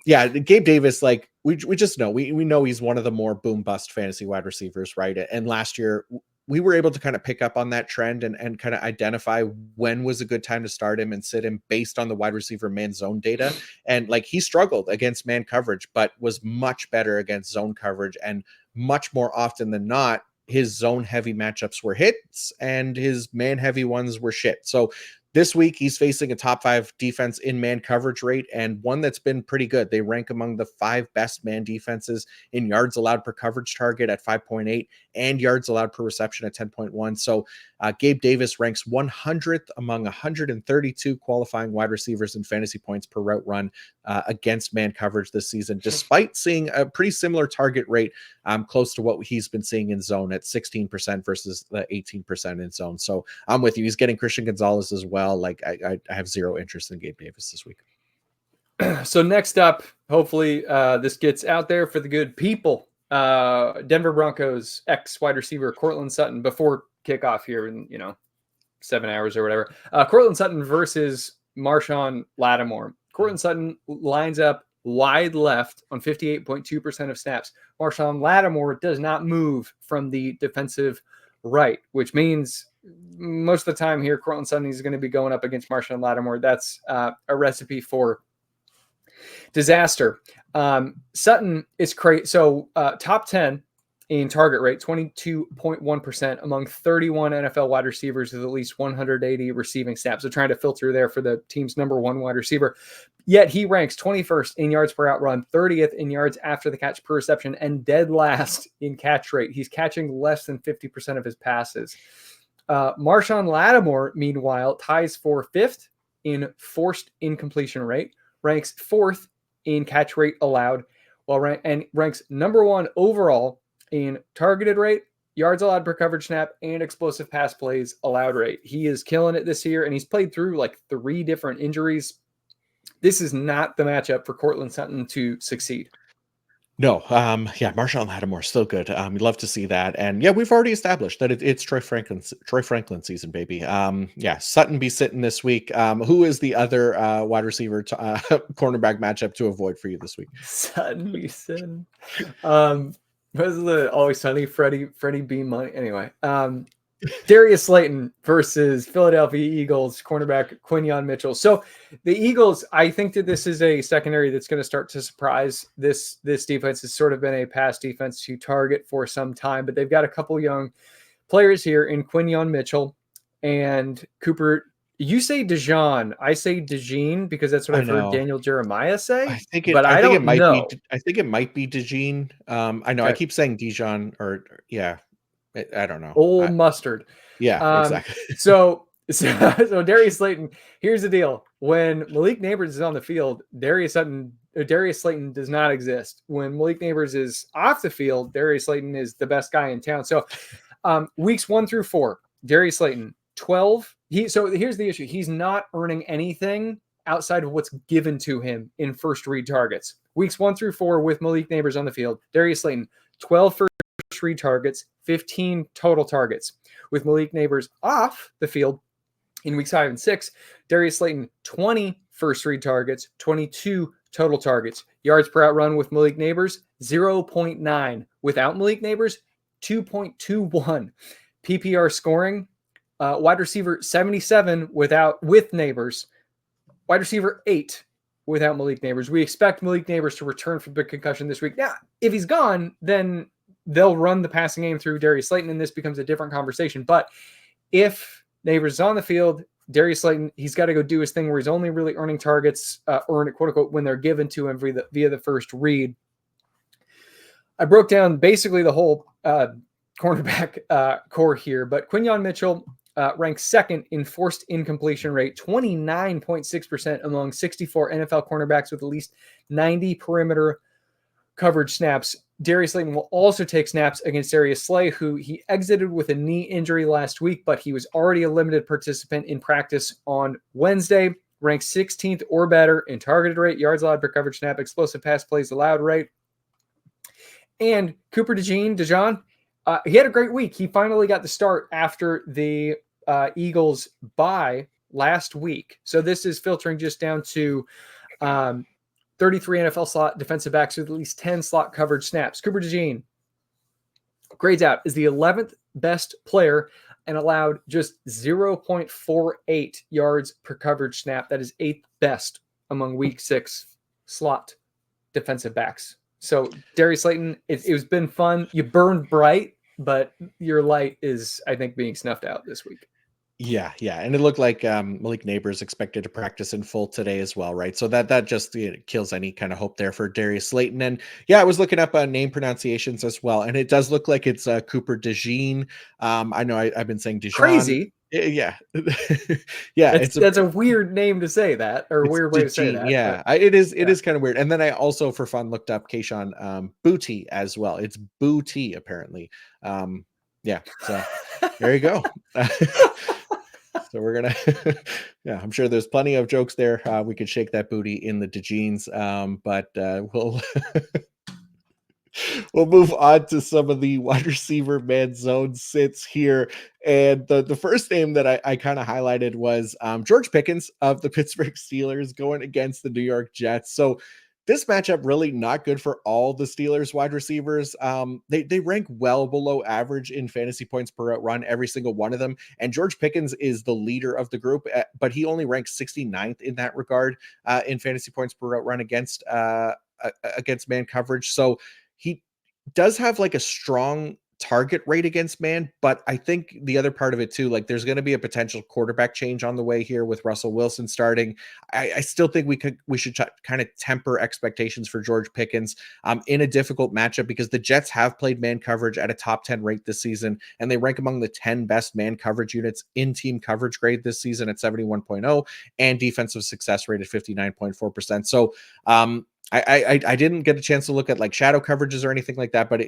yeah, Gabe Davis, like we just know, we know he's one of the more boom bust fantasy wide receivers, right? And last year we were able to kind of pick up on that trend and kind of identify when was a good time to start him and sit him based on the wide receiver man zone data. And like he struggled against man coverage, but was much better against zone coverage. And much more often than not, his zone heavy matchups were hits and his man heavy ones were shit. So this week, he's facing a top 5 defense in man coverage rate and one that's been pretty good. They rank among the 5 best man defenses in yards allowed per coverage target at 5.8 and yards allowed per reception at 10.1. So Gabe Davis ranks 100th among 132 qualifying wide receivers in fantasy points per route run against man coverage this season, despite seeing a pretty similar target rate close to what he's been seeing in zone at 16% versus the 18% in zone. So I'm with you. He's getting Christian Gonzalez as well. Like I have zero interest in Gabe Davis this week. So next up, hopefully this gets out there for the good people. Denver Broncos ex wide receiver Courtland Sutton before kickoff here in 7 hours or whatever. Courtland Sutton versus Marshawn Lattimore. Courtland Sutton lines up wide left on 58.2% of snaps. Marshawn Lattimore does not move from the defensive right, which means most of the time here, Courtland Sutton is going to be going up against Marshawn Lattimore. That's a recipe for disaster. Sutton is crazy. So top 10 in target rate, 22.1% among 31 NFL wide receivers with at least 180 receiving snaps. So trying to filter there for the team's number 1 wide receiver. Yet he ranks 21st in yards per out run, 30th in yards after the catch per reception, and dead last in catch rate. He's catching less than 50% of his passes. Marshawn Lattimore, meanwhile, ties for 5th in forced incompletion rate, ranks 4th in catch rate allowed, and ranks number 1 overall in targeted rate, yards allowed per coverage snap, and explosive pass plays allowed rate. He is killing it this year, and he's played through like 3 different injuries. This is not the matchup for Courtland Sutton to succeed. No, yeah, Marshawn Lattimore still good. We'd love to see that, and yeah, we've already established that it's Troy Franklin season, baby. Yeah, Sutton be sitting this week. Who is the other wide receiver cornerback matchup to avoid for you this week? Sutton be sitting. Was the Always Sunny Freddie B money anyway? Darius Slayton versus Philadelphia Eagles cornerback Quinyon Mitchell. So the Eagles, I think that this is a secondary that's going to start to surprise. This defense has sort of been a pass defense to target for some time, but they've got a couple young players here in Quinyon Mitchell and Cooper. You say Dijon, I say Dejean because that's what I've heard Daniel Jeremiah say. I think it might be Dejean. I know. Okay. I keep saying Dijon or yeah. I don't know. Old mustard. Yeah, exactly. So Darius Slayton, here's the deal. When Malik Neighbors is on the field, Darius Slayton does not exist. When Malik Neighbors is off the field, Darius Slayton is the best guy in town. So weeks 1 through 4, Darius Slayton, 12. So here's the issue. He's not earning anything outside of what's given to him in first read targets. Weeks 1 through 4 with Malik Neighbors on the field, Darius Slayton, 12 first read targets, 15 total targets. With Malik Neighbors off the field in weeks 5 and 6, Darius Slayton, 20 first read targets, 22 total targets. Yards per out run with Malik Neighbors, 0.9. Without Malik Neighbors, 2.21. PPR scoring, wide receiver 77 with Neighbors, wide receiver 8 without Malik Neighbors. We expect Malik Neighbors to return from big concussion this week. Now, if he's gone, then they'll run the passing game through Darius Slayton, and this becomes a different conversation. But if Neighbors is on the field, Darius Slayton, he's got to go do his thing where he's only really earning targets, quote unquote, when they're given to him via the first read. I broke down basically the whole cornerback core here, but Quinyon Mitchell ranks second in forced incompletion rate, 29.6% among 64 NFL cornerbacks with at least 90 perimeter coverage snaps. Darius Slayton will also take snaps against Darius Slay, who he exited with a knee injury last week, but he was already a limited participant in practice on Wednesday. Ranked 16th or better in targeted rate, yards allowed per coverage snap, explosive pass plays allowed rate. And Cooper DeJean, he had a great week. He finally got the start after the Eagles bye last week. So this is filtering just down to 33 NFL slot defensive backs with at least 10 slot coverage snaps. Cooper DeJean grades out as the 11th best player and allowed just 0.48 yards per coverage snap. That is 8th best among week 6 slot defensive backs. So Darius Slayton, it's been fun. You burned bright, but your light is, I think, being snuffed out this week. Yeah. And it looked like Malik Neighbors expected to practice in full today as well, right? So that just kills any kind of hope there for Darius Slayton. And yeah, I was looking up name pronunciations as well, and it does look like it's Cooper DeJean. I know I've been saying DeJean. Crazy. Yeah. That's a weird name to say that, or a weird way to say that. Yeah, it is kind of weird. And then I also, for fun, looked up Kayshon Boutte as well. It's Boutte, apparently. Yeah, so there you go. So we're gonna yeah, I'm sure there's plenty of jokes there. We could shake that booty in the DeJeans, but we'll we'll move on to some of the wide receiver man zone sits here. And the first name that I kind of highlighted was George Pickens of the Pittsburgh Steelers going against the New York Jets. So this matchup really not good for all the Steelers wide receivers. They rank well below average in fantasy points per route run, every single one of them. And George Pickens is the leader of the group, but he only ranks 69th in that regard in fantasy points per route run against man coverage. So he does have like a strong target rate against man, but I think the other part of it too, like there's going to be a potential quarterback change on the way here with Russell Wilson starting. I still think we should kind of temper expectations for George Pickens in a difficult matchup, because the Jets have played man coverage at a top 10 rate this season, and they rank among the 10 best man coverage units in team coverage grade this season at 71.0 and defensive success rate at 59.4%. So I didn't get a chance to look at like shadow coverages or anything like that, but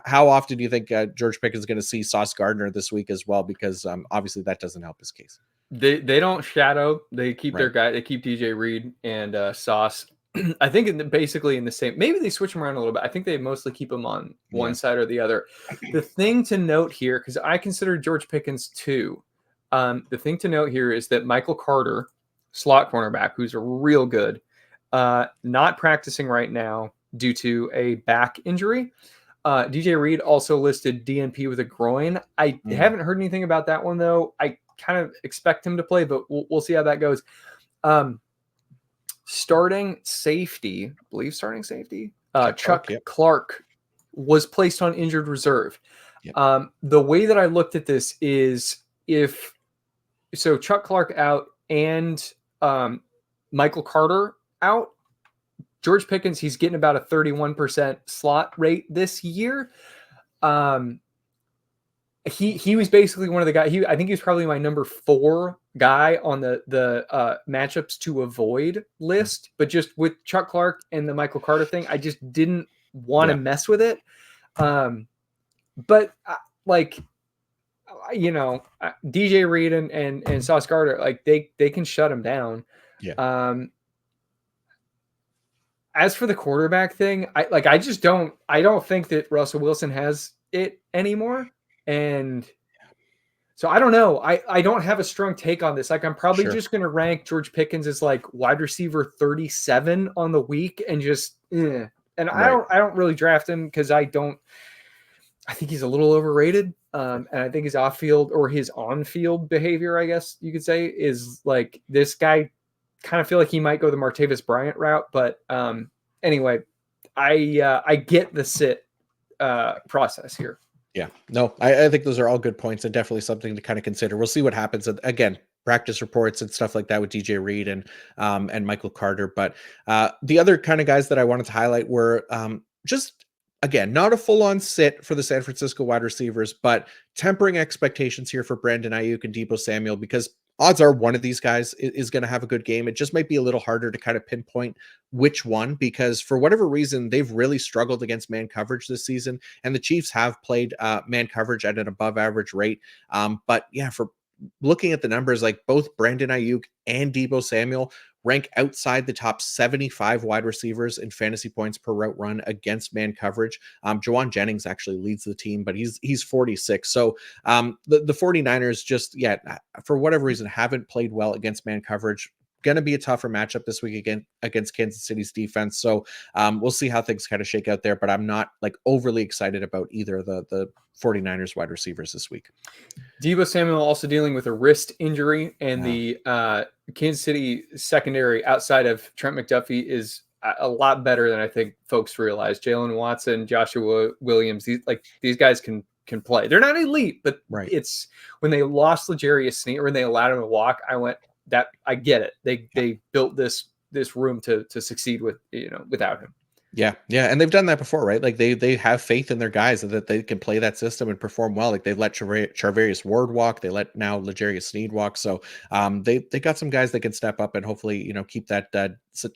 how often do you think George Pickens is going to see Sauce Gardner this week as well? Because obviously that doesn't help his case. They don't shadow. They keep their guy. They keep DJ Reed and Sauce. I think basically in the same. Maybe they switch them around a little bit. I think they mostly keep them on one side or the other. The thing to note here, because I consider George Pickens too. The thing to note here is that Michael Carter, slot cornerback, who's a real good. Not practicing right now due to a back injury. DJ Reed also listed DNP with a groin. I haven't heard anything about that one, though. I kind of expect him to play, but we'll see how that goes. Starting safety, Chuck Clark was placed on injured reserve. Yep. The way that I looked at this is Chuck Clark out and Michael Carter out, George Pickens, he's getting about a 31% slot rate this year. He was basically one of the guys. I think he was probably my number 4 guy on the matchups to avoid list. But just with Chuck Clark and the Michael Carter thing, I just didn't want to mess with it. But DJ Reed and Sauce Gardner, like they can shut him down. Yeah. As for the quarterback thing, I don't think that Russell Wilson has it anymore. And so I don't know. I don't have a strong take on this. Like, I'm probably just going to rank George Pickens as like wide receiver 37 on the week and just, and I don't really draft him because I think he's a little overrated. And I think his off-field or his on-field behavior, I guess you could say, is like this guy kind of feel like he might go the Martavis Bryant route. But anyway, I get the sit process here. Yeah, no, I think those are all good points and definitely something to kind of consider. We'll see what happens. Again, practice reports and stuff like that with DJ Reed and Michael Carter. But the other kind of guys that I wanted to highlight were just again not a full on sit for the San Francisco wide receivers, but tempering expectations here for Brandon Ayuk and Deebo Samuel because odds are one of these guys is going to have a good game. It just might be a little harder to kind of pinpoint which one because for whatever reason they've really struggled against man coverage this season. And the Chiefs have played man coverage at an above average rate. But yeah, for looking at the numbers, like both Brandon Ayuk and Deebo Samuel rank outside the top 75 wide receivers in fantasy points per route run against man coverage. Jawan Jennings actually leads the team, but he's 46. So the 49ers just, yeah, for whatever reason, haven't played well against man coverage. Going to be a tougher matchup this week again against Kansas City's defense. So we'll see how things kind of shake out there, but I'm not like overly excited about either of the 49ers wide receivers this week. Deebo Samuel also dealing with a wrist injury, and the Kansas City secondary outside of Trent McDuffie is a lot better than I think folks realize. Jalen Watson, Joshua Williams, these guys can play. They're not elite, but it's when they lost L'Jarius Sneed or when they allowed him to walk, I went, that I get it. They built this room to succeed with, without him. Yeah. And they've done that before, right? Like they have faith in their guys that they can play that system and perform well. Like they've let Charvarius Ward walk. They let now L'Jarius Sneed walk. So they got some guys that can step up and hopefully, keep that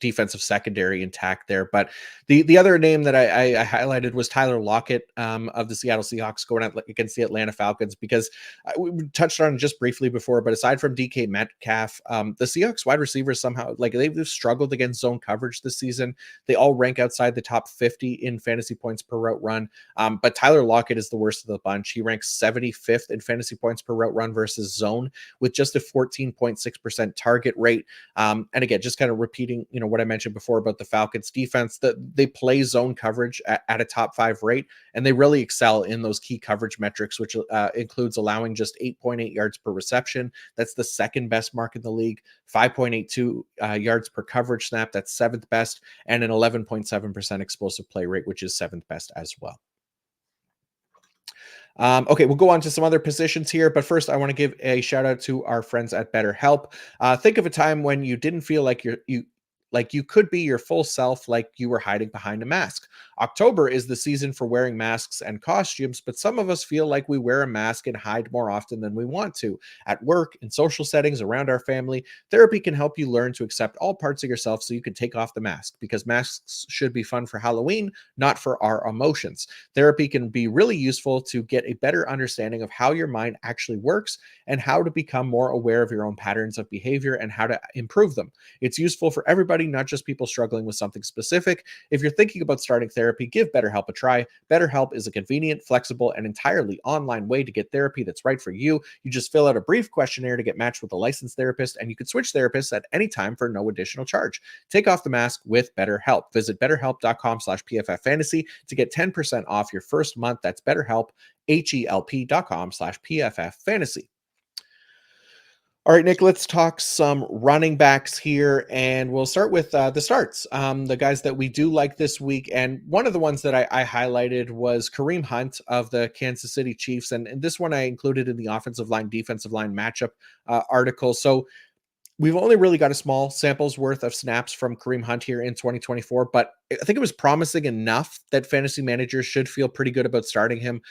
defensive secondary intact there. But the other name that I highlighted was Tyler Lockett of the Seattle Seahawks going out against the Atlanta Falcons, because we touched on it just briefly before, but aside from DK Metcalf, the Seahawks wide receivers somehow, like they've struggled against zone coverage this season. They all rank outside the top 50 in fantasy points per route run. But Tyler Lockett is the worst of the bunch. He ranks 75th in fantasy points per route run versus zone with just a 14.6% target rate. And again, just kind of repeating, what I mentioned before about the Falcons defense, that they play zone coverage at a top 5 rate, and they really excel in those key coverage metrics, which includes allowing just 8.8 yards per reception. That's the second best mark in the league. 5.82 yards per coverage snap. That's 7th best, and an 11.7% explosive play rate, which is 7th best as well. Okay, we'll go on to some other positions here, but first I want to give a shout out to our friends at BetterHelp. Think of a time when you didn't feel like you could be your full self, like you were hiding behind a mask. October is the season for wearing masks and costumes, but some of us feel like we wear a mask and hide more often than we want to. At work, in social settings, around our family, therapy can help you learn to accept all parts of yourself so you can take off the mask, because masks should be fun for Halloween, not for our emotions. Therapy can be really useful to get a better understanding of how your mind actually works and how to become more aware of your own patterns of behavior and how to improve them. It's useful for everybody, not just people struggling with something specific. If you're thinking about starting therapy, give BetterHelp a try. BetterHelp is a convenient, flexible, and entirely online way to get therapy that's right for you. You just fill out a brief questionnaire to get matched with a licensed therapist, and you can switch therapists at any time for no additional charge. Take off the mask with BetterHelp. Visit betterhelp.com/PFFfantasy to get 10% off your first month. That's BetterHelp, HELP.com/PFFfantasy. All right, Nick, let's talk some running backs here, and we'll start with the starts, the guys that we do like this week. And one of the ones that I highlighted was Kareem Hunt of the Kansas City Chiefs, and this one I included in the offensive line, defensive line matchup article. So we've only really got a small sample's worth of snaps from Kareem Hunt here in 2024, but I think it was promising enough that fantasy managers should feel pretty good about starting him.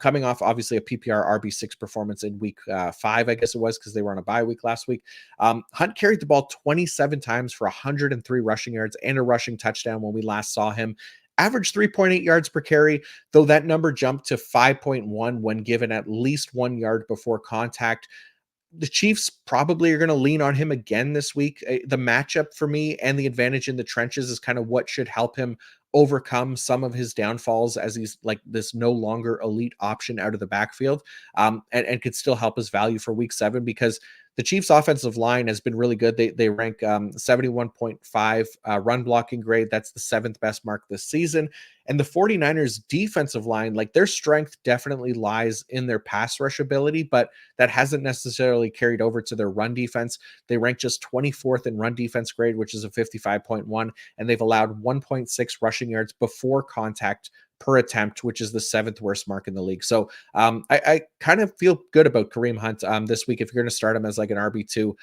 Coming off, obviously, a PPR RB6 performance in week 5, I guess it was, because they were on a bye week last week. Hunt carried the ball 27 times for 103 rushing yards and a rushing touchdown when we last saw him. Averaged 3.8 yards per carry, though that number jumped to 5.1 when given at least 1 yard before contact. The Chiefs probably are going to lean on him again this week. The matchup for me and the advantage in the trenches is kind of what should help him overcome some of his downfalls, as he's like this no longer elite option out of the backfield, and could still help his value for week 7, because the Chiefs offensive line has been really good. They rank 71.5 run blocking grade. That's the 7th best mark this season. And the 49ers defensive line, like their strength definitely lies in their pass rush ability, but that hasn't necessarily carried over to their run defense. They rank just 24th in run defense grade, which is a 55.1, and they've allowed 1.6 rushing yards before contact per attempt, which is the 7th worst mark in the league. So I kind of feel good about Kareem Hunt this week if you're going to start him as like an RB2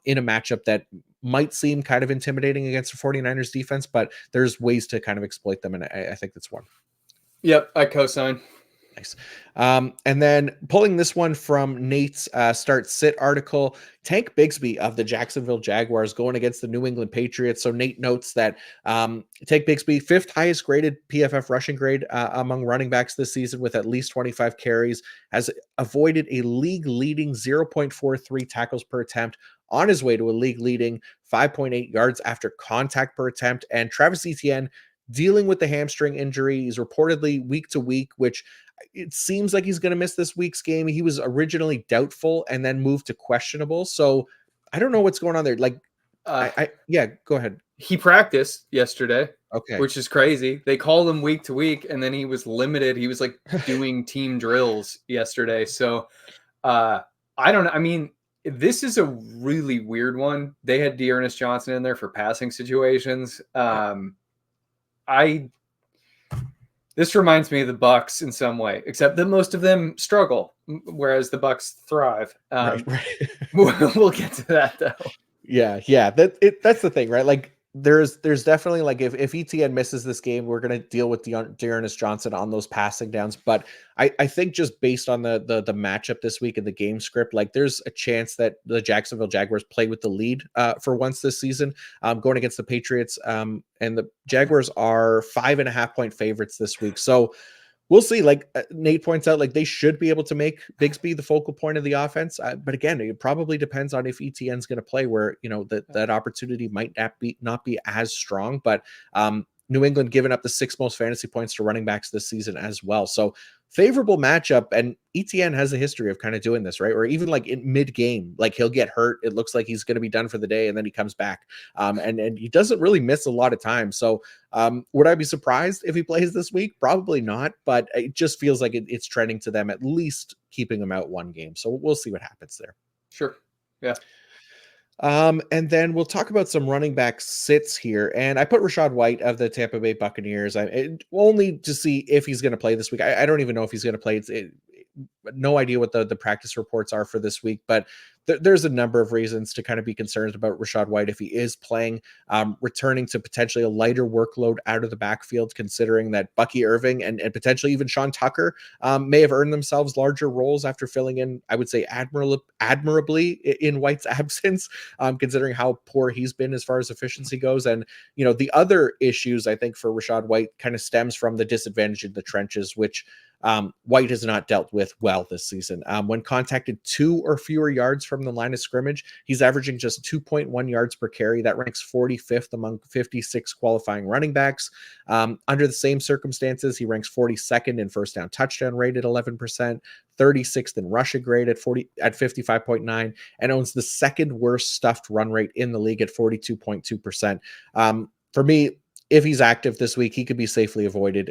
in a matchup that might seem kind of intimidating against the 49ers defense, but there's ways to kind of exploit them. And I think that's one. Yep, I co-sign. Nice. And then pulling this one from Nate's start sit article, Tank Bigsby of the Jacksonville Jaguars going against the New England Patriots. So Nate notes that Tank Bigsby, 5th highest graded PFF rushing grade among running backs this season with at least 25 carries, has avoided a league leading 0.43 tackles per attempt, on his way to a league leading 5.8 yards after contact per attempt. And Travis Etienne dealing with the hamstring injury. He's reportedly week to week, which it seems like he's going to miss this week's game. He was originally doubtful and then moved to questionable. So I don't know what's going on there. Like, yeah, go ahead. He practiced yesterday, okay, which is crazy. They called him week to week, and then he was limited. He was like doing team drills yesterday. So I don't know. I mean, this is a really weird one. They had Dearness Johnson in there for passing situations. This reminds me of the Bucs in some way, except that most of them struggle, whereas the Bucs thrive. Right. We'll get to that though. Yeah. That's the thing, right? Like there's definitely like if ETN misses this game, we're going to deal with Dearness Johnson on those passing downs. But I think just based on the matchup this week and the game script, like there's a chance that the Jacksonville Jaguars play with the lead for once this season, going against the Patriots. And the Jaguars are 5.5 point favorites this week. So we'll see. Like Nate points out, like they should be able to make Bigsby the focal point of the offense. But again, it probably depends on if ETN's going to play, where that opportunity might not be as strong. But New England giving up the 6th most fantasy points to running backs this season as well. So favorable matchup, and ETN has a history of kind of doing this, right? Or even like in mid game, like he'll get hurt. It looks like he's going to be done for the day, and then he comes back. And he doesn't really miss a lot of time. So would I be surprised if he plays this week? Probably not, but it just feels like it's trending to them at least keeping him out one game. So we'll see what happens there. Sure. Yeah. And then we'll talk about some running back sits here. And I put Rachaad White of the Tampa Bay Buccaneers only to see if he's going to play this week. I don't even know if he's going to play. No idea what the practice reports are for this week, but there's a number of reasons to kind of be concerned about Rachaad White if he is playing, returning to potentially a lighter workload out of the backfield, considering that Bucky Irving and potentially even Sean Tucker may have earned themselves larger roles after filling in, I would say, admirably in White's absence, considering how poor he's been as far as efficiency goes. And, the other issues I think for Rachaad White kind of stems from the disadvantage in the trenches, which White has not dealt with well this season. When contacted 2 or fewer yards from the line of scrimmage, he's averaging just 2.1 yards per carry. That ranks 45th among 56 qualifying running backs. Under the same circumstances, he ranks 42nd in first down touchdown rate at 11%, 36th in rushing grade at 55.9, and owns the 2nd worst stuffed run rate in the league at 42.2%. For me, if he's active this week, he could be safely avoided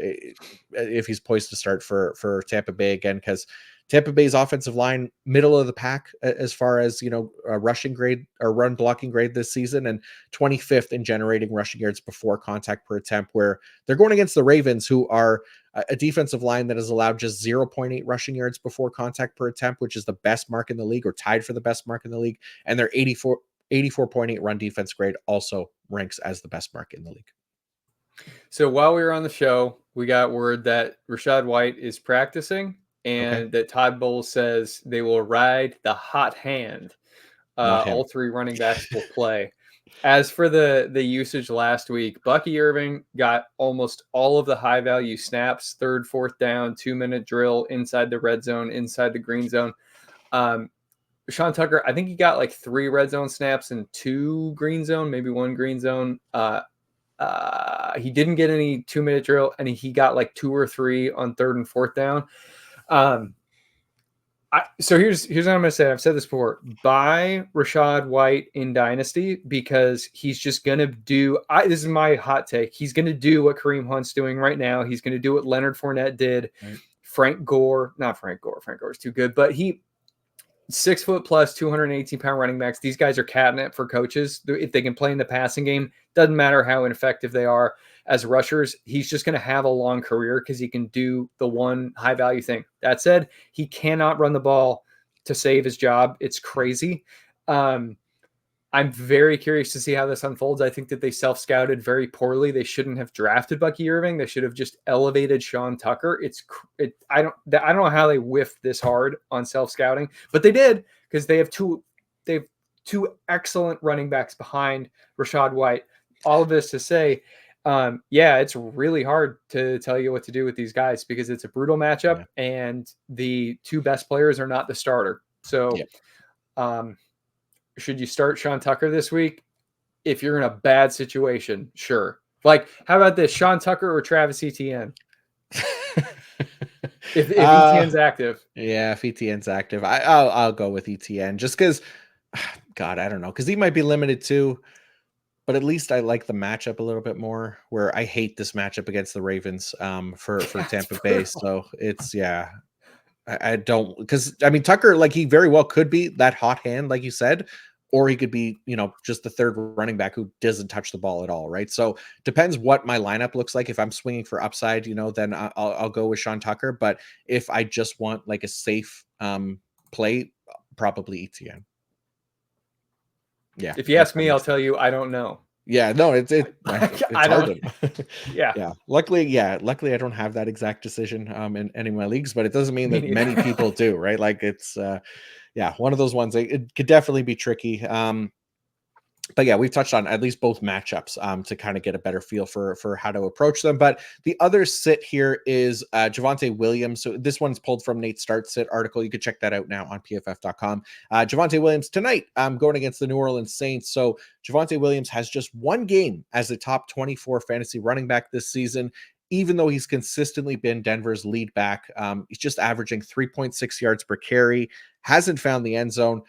if he's poised to start for Tampa Bay again, because Tampa Bay's offensive line, middle of the pack as far as, rushing grade or run blocking grade this season, and 25th in generating rushing yards before contact per attempt, where they're going against the Ravens, who are a defensive line that has allowed just 0.8 rushing yards before contact per attempt, which is the best mark in the league or tied for the best mark in the league. And their 84.8 run defense grade also ranks as the best mark in the league. So while we were on the show, we got word that Rachaad White is practicing and that Todd Bowles says they will ride the hot hand. All 3 running backs will play. As for the usage last week, Bucky Irving got almost all of the high value snaps, 3rd, 4th down, 2-minute drill inside the red zone, inside the green zone. Sean Tucker, I think he got like 3 red zone snaps and 2 green zone, maybe 1 green zone. He didn't get any 2-minute drill, and he got like 2 or 3 on 3rd and 4th down. So here's what I'm going to say. I've said this before. Buy Rachaad White in Dynasty because he's just going to do this is my hot take. He's going to do what Kareem Hunt's doing right now. He's going to do what Leonard Fournette did. Right. Frank Gore is too good, but 6 foot plus, 218-pound running backs. These guys are catnip for coaches. If they can play in the passing game, doesn't matter how ineffective they are. as rushers, he's just going to have a long career because he can do the one high value thing. That said, he cannot run the ball to save his job. It's crazy. I'm very curious to see how this unfolds. I think that they self-scouted very poorly. They shouldn't have drafted Bucky Irving. They should have just elevated Sean Tucker. I don't know how they whiffed this hard on self-scouting, but they did, because they have two excellent running backs behind Rachaad White. All of this to say, it's really hard to tell you what to do with these guys, because it's a brutal matchup, and the two best players are not the starter. So, should you start Sean Tucker this week? If you're in a bad situation, sure. Like, how about this? Sean Tucker or Travis Etienne? if Etienne's active. Yeah, if Etienne's active, I'll go with Etienne, just because, God, I don't know, because he might be limited too. But at least I like the matchup a little bit more, where I hate this matchup against the Ravens for Tampa Bay. So it's, I don't, because I mean, Tucker, like, he very well could be that hot hand, like you said, or he could be, just the third running back who doesn't touch the ball at all, right? So depends what my lineup looks like. If I'm swinging for upside, then I'll go with Sean Tucker. But if I just want like a safe play, probably Etienne. Yeah. If you ask me, I'll tell you I don't know. Yeah, no, it's hard. Yeah. Luckily, I don't have that exact decision in any of my leagues, but it doesn't mean that many people do, right? Like, it's one of those ones. It could definitely be tricky. But yeah, we've touched on at least both matchups to kind of get a better feel for how to approach them. But the other sit here is Javonte Williams. So this one's pulled from Nate's Start Sit article. You could check that out now on PFF.com. Javonte Williams tonight going against the New Orleans Saints. So Javonte Williams has just one game as a top 24 fantasy running back this season. Even though he's consistently been Denver's lead back, he's just averaging 3.6 yards per carry, hasn't found the end zone.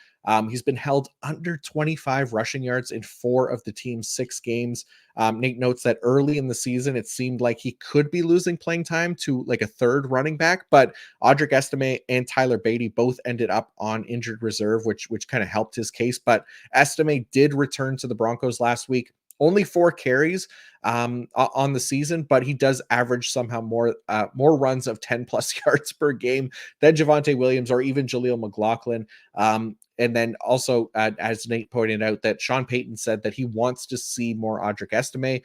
He's been held under 25 rushing yards in 4 of the team's 6 games. Nate notes that early in the season, it seemed like he could be losing playing time to like a third running back, but Audric Estime and Tyler Beatty both ended up on injured reserve, which kind of helped his case. But Estime did return to the Broncos last week. Only 4 carries on the season, but he does average somehow more runs of 10 plus yards per game than Javonte Williams or even Jaleel McLaughlin. And then also, as Nate pointed out, that Sean Payton said that he wants to see more Audric Estime.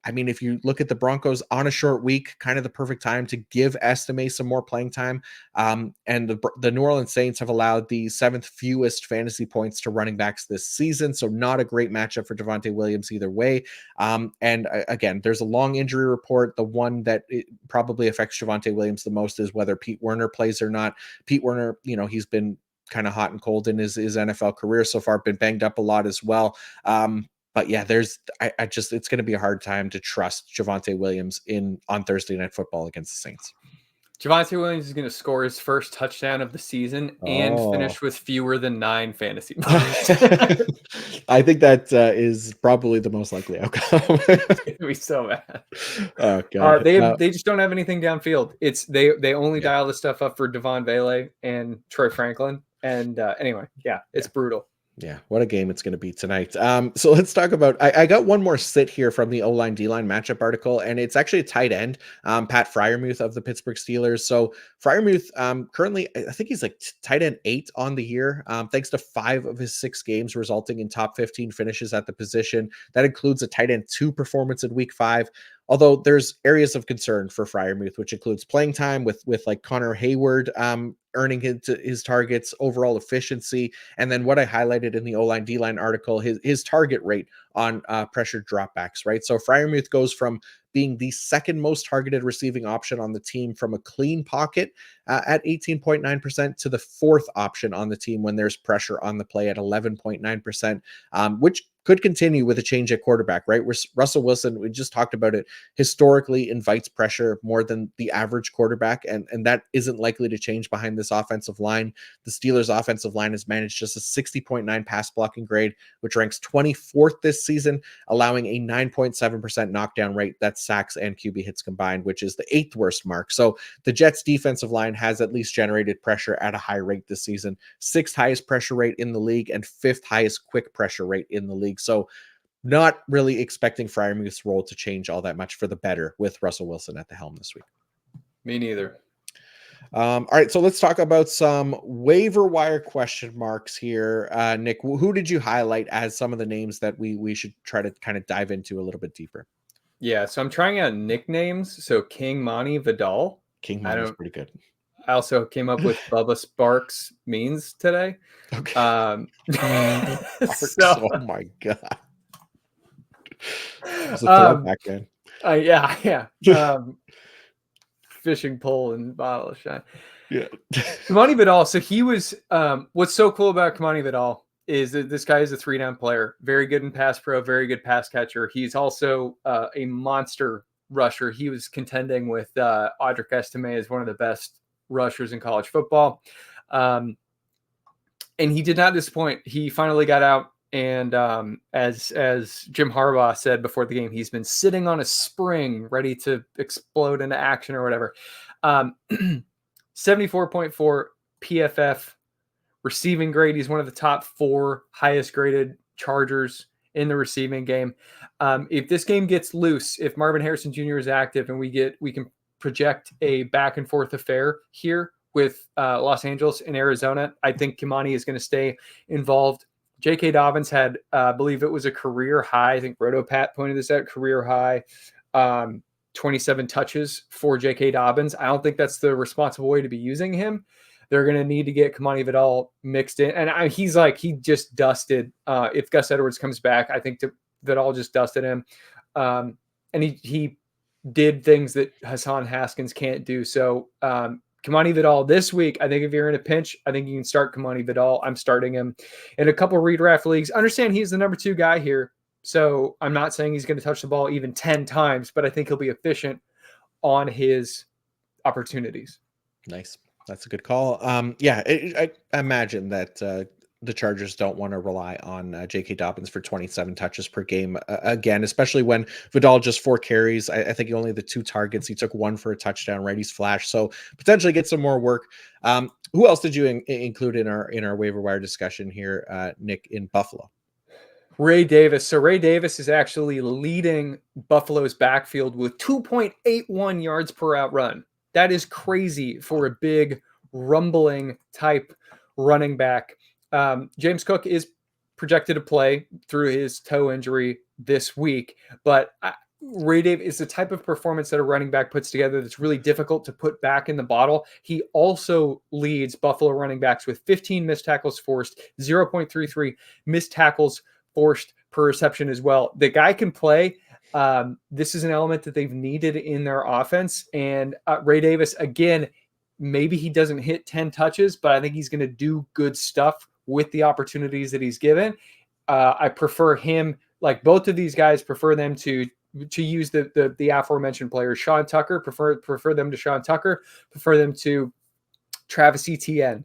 I mean, if you look at the Broncos on a short week, kind of the perfect time to give Estime some more playing time. And the New Orleans Saints have allowed the 7th fewest fantasy points to running backs this season. So not a great matchup for Javonte Williams either way. And again, there's a long injury report. The one that probably affects Javonte Williams the most is whether Pete Werner plays or not. Pete Werner, he's been kind of hot and cold in his NFL career so far, been banged up a lot as well. But yeah, it's going to be a hard time to trust Javonte Williams on Thursday Night Football against the Saints. Javonte Williams is going to score his first touchdown of the season and finish with fewer than 9 fantasy points. I think that is probably the most likely outcome. It's going to be so bad. Oh God. They just don't have anything downfield. They only dial this stuff up for Devon Vele and Troy Franklin. And anyway, it's brutal. Yeah, what a game it's going to be tonight. So let's talk about, I got one more sit here from the O-line D-line matchup article, and it's actually a tight end, Pat Freiermuth of the Pittsburgh Steelers. So Freiermuth currently, I think he's like tight end 8 on the year, thanks to 5 of his 6 games resulting in top 15 finishes at the position. That includes a tight end 2 performance in week 5. Although there's areas of concern for Freiermuth, which includes playing time with like Connor Hayward earning his targets, overall efficiency, and then what I highlighted in the O-line D-line article, his target rate on pressured dropbacks, right? So Freiermuth goes from being the 2nd most targeted receiving option on the team from a clean pocket at 18.9% to the 4th option on the team when there's pressure on the play at 11.9%, which could continue with a change at quarterback, right? Russell Wilson, we just talked about it, historically invites pressure more than the average quarterback, and that isn't likely to change behind this offensive line. The Steelers' offensive line has managed just a 60.9 pass blocking grade, which ranks 24th this season, allowing a 9.7% knockdown rate. That's sacks and QB hits combined, which is the 8th worst mark. So the Jets' defensive line has at least generated pressure at a high rate this season, 6th highest pressure rate in the league and 5th highest quick pressure rate in the league. So not really expecting Freiermuth's role to change all that much for the better with Russell Wilson at the helm this week. Me neither. All right, so let's talk about some waiver wire question marks here. Nick, who did you highlight as some of the names that we should try to kind of dive into a little bit deeper? Yeah, so I'm trying out nicknames. So King Monty Vidal. King Monty's pretty good. I also came up with Bubba Sparks means today. Okay. So, oh my god. It's a throwback, man. Yeah. Fishing pole and bottle of shine. Yeah. Kamani Vidal. So he was what's so cool about Kamani Vidal is that this guy is a 3-down player, very good in pass pro, very good pass catcher. He's also a monster rusher. He was contending with Audric Estime as one of the best rushers in college football. And he did not disappoint. He finally got out. And as Jim Harbaugh said before the game, he's been sitting on a spring ready to explode into action or whatever. 74.4 PFF receiving grade. He's one of the top 4 highest graded Chargers in the receiving game. If this game gets loose, if Marvin Harrison Jr. is active and we can project a back and forth affair here with Los Angeles and Arizona, I think Kimani is going to stay involved. J.K. Dobbins had, I believe it was a career high. I think RotoPat pointed this out, career high, 27 touches for J.K. Dobbins. I don't think that's the responsible way to be using him. They're going to need to get Kamani Vidal mixed in. And he just dusted. If Gus Edwards comes back, I think Vidal just dusted him. And he did things that Hassan Haskins can't do. So Kamani Vidal this week, I think if you're in a pinch, I think you can start Kamani Vidal. I'm starting him in a couple redraft leagues. Understand he's the number 2 guy here. So I'm not saying he's going to touch the ball even 10 times, but I think he'll be efficient on his opportunities. Nice. That's a good call. I imagine that the Chargers don't want to rely on J.K. Dobbins for 27 touches per game again, especially when Vidal just 4 carries. I think he only had the 2 targets. He took 1 for a touchdown, right? He's flashed, so potentially get some more work. Who else did you include in our waiver wire discussion here, Nick, in Buffalo? Ray Davis. So Ray Davis is actually leading Buffalo's backfield with 2.81 yards per out run. That is crazy for a big rumbling type running back. James Cook is projected to play through his toe injury this week, but Ray Davis is the type of performance that a running back puts together that's really difficult to put back in the bottle. He also leads Buffalo running backs with 15 missed tackles forced, 0.33 missed tackles forced per reception as well. The guy can play. This is an element that they've needed in their offense. And Ray Davis, again, maybe he doesn't hit 10 touches, but I think he's going to do good stuff with the opportunities that he's given. I prefer him, like both of these guys, prefer them to use the aforementioned players. Sean Tucker, prefer them to Sean Tucker, prefer them to Travis Etienne.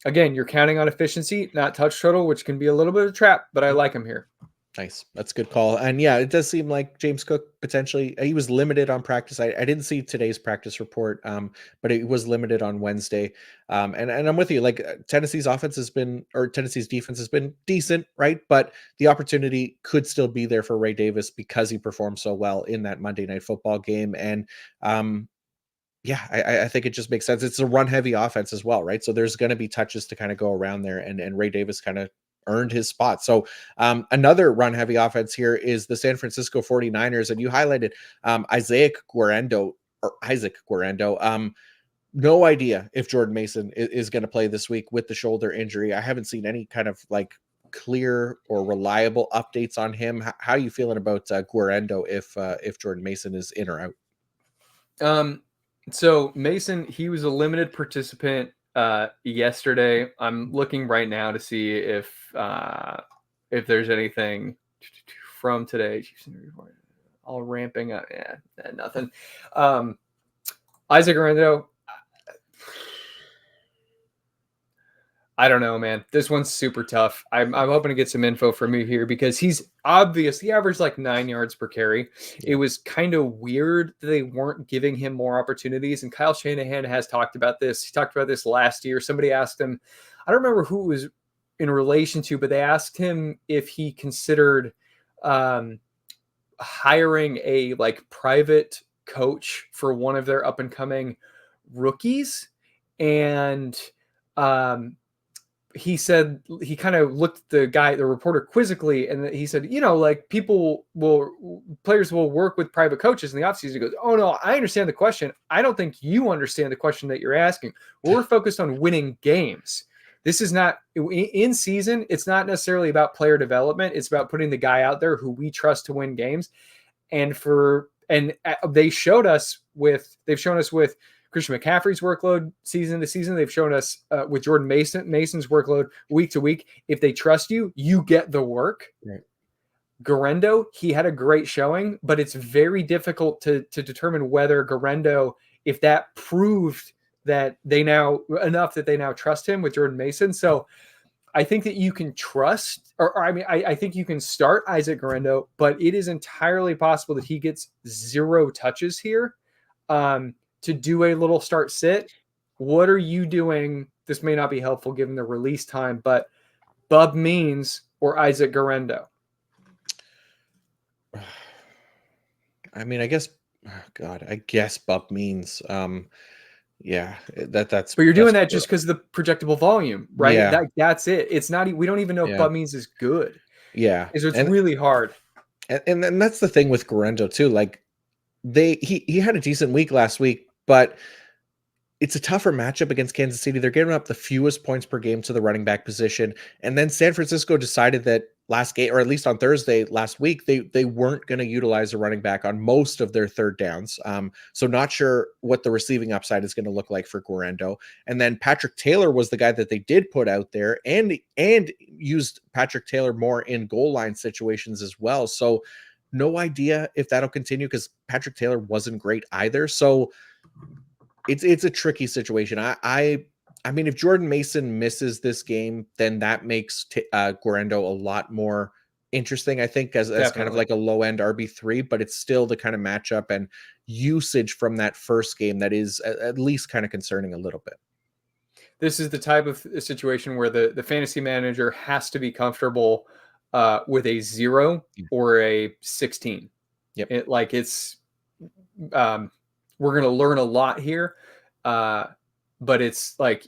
Again, you're counting on efficiency, not touch total, which can be a little bit of a trap, but I like him here. Nice. That's a good call. And yeah, it does seem like James Cook potentially, he was limited on practice. I didn't see today's practice report, but it was limited on Wednesday. And I'm with you. Like Tennessee's defense has been decent, right? But the opportunity could still be there for Ray Davis because he performed so well in that Monday Night Football game. And I think it just makes sense. It's a run heavy offense as well, right? So there's going to be touches to kind of go around there, and Ray Davis kind of earned his spot. So another run heavy offense here is the San Francisco 49ers. And you highlighted Isaac Guerendo. No idea if Jordan Mason is going to play this week with the shoulder injury. I haven't seen any kind of like clear or reliable updates on him. How are you feeling about Guerendo if Jordan Mason is in or out? So Mason, he was a limited participant yesterday. I'm looking right now to see if there's anything from today. All ramping up. Yeah, nothing. Isaac Guerendo, I don't know, man. This one's super tough. I'm hoping to get some info from you here because he averaged like 9 yards per carry. It was kind of weird that they weren't giving him more opportunities. And Kyle Shanahan has talked about this. He talked about this last year. Somebody asked him, I don't remember who it was in relation to, but they asked him if he considered hiring a like private coach for one of their up and coming rookies. And he said, he kind of looked at the reporter quizzically, and he said, like players will work with private coaches in the offseason. He goes, oh no, I understand the question. I don't think you understand the question that you're asking. We're focused on winning games. This is not in season. It's not necessarily about player development. It's about putting the guy out there who we trust to win games. And they've shown us with Christian McCaffrey's workload season to season. They've shown us with Jordan Mason's workload week to week. If they trust you, you get the work. Right. Guerendo, he had a great showing, but it's very difficult to determine whether Guerendo, if that proved that they now trust him with Jordan Mason. So I think that you can trust, I think you can start Isaac Guerendo, but it is entirely possible that he gets 0 touches here. To do a little start sit. What are you doing? This may not be helpful given the release time, but Bub Means or Isaac Guerendo? I mean, I guess Bub Means. Yeah, that's. But you're doing that just because of the projectable volume, right? Yeah. That's it. It's not. We don't even know if Bub Means is good. Yeah, so it's really hard. And that's the thing with Guerendo too. Like he had a decent week last week, but it's a tougher matchup against Kansas City. They're giving up the fewest points per game to the running back position. And then San Francisco decided that last game, or at least on Thursday last week, they weren't going to utilize a running back on most of their third downs. So not sure what the receiving upside is going to look like for Guerendo. And then Patrick Taylor was the guy that they did put out there and used Patrick Taylor more in goal line situations as well. So no idea if that'll continue because Patrick Taylor wasn't great either. So it's a tricky situation. I mean, if Jordan Mason misses this game, then that makes Guerendo a lot more interesting, I think, as kind of like a low end RB3, but it's still the kind of matchup and usage from that first game that is at least kind of concerning a little bit. This is the type of situation where the fantasy manager has to be comfortable with a 0 or a 16. Yep. We're going to learn a lot here. But it's like,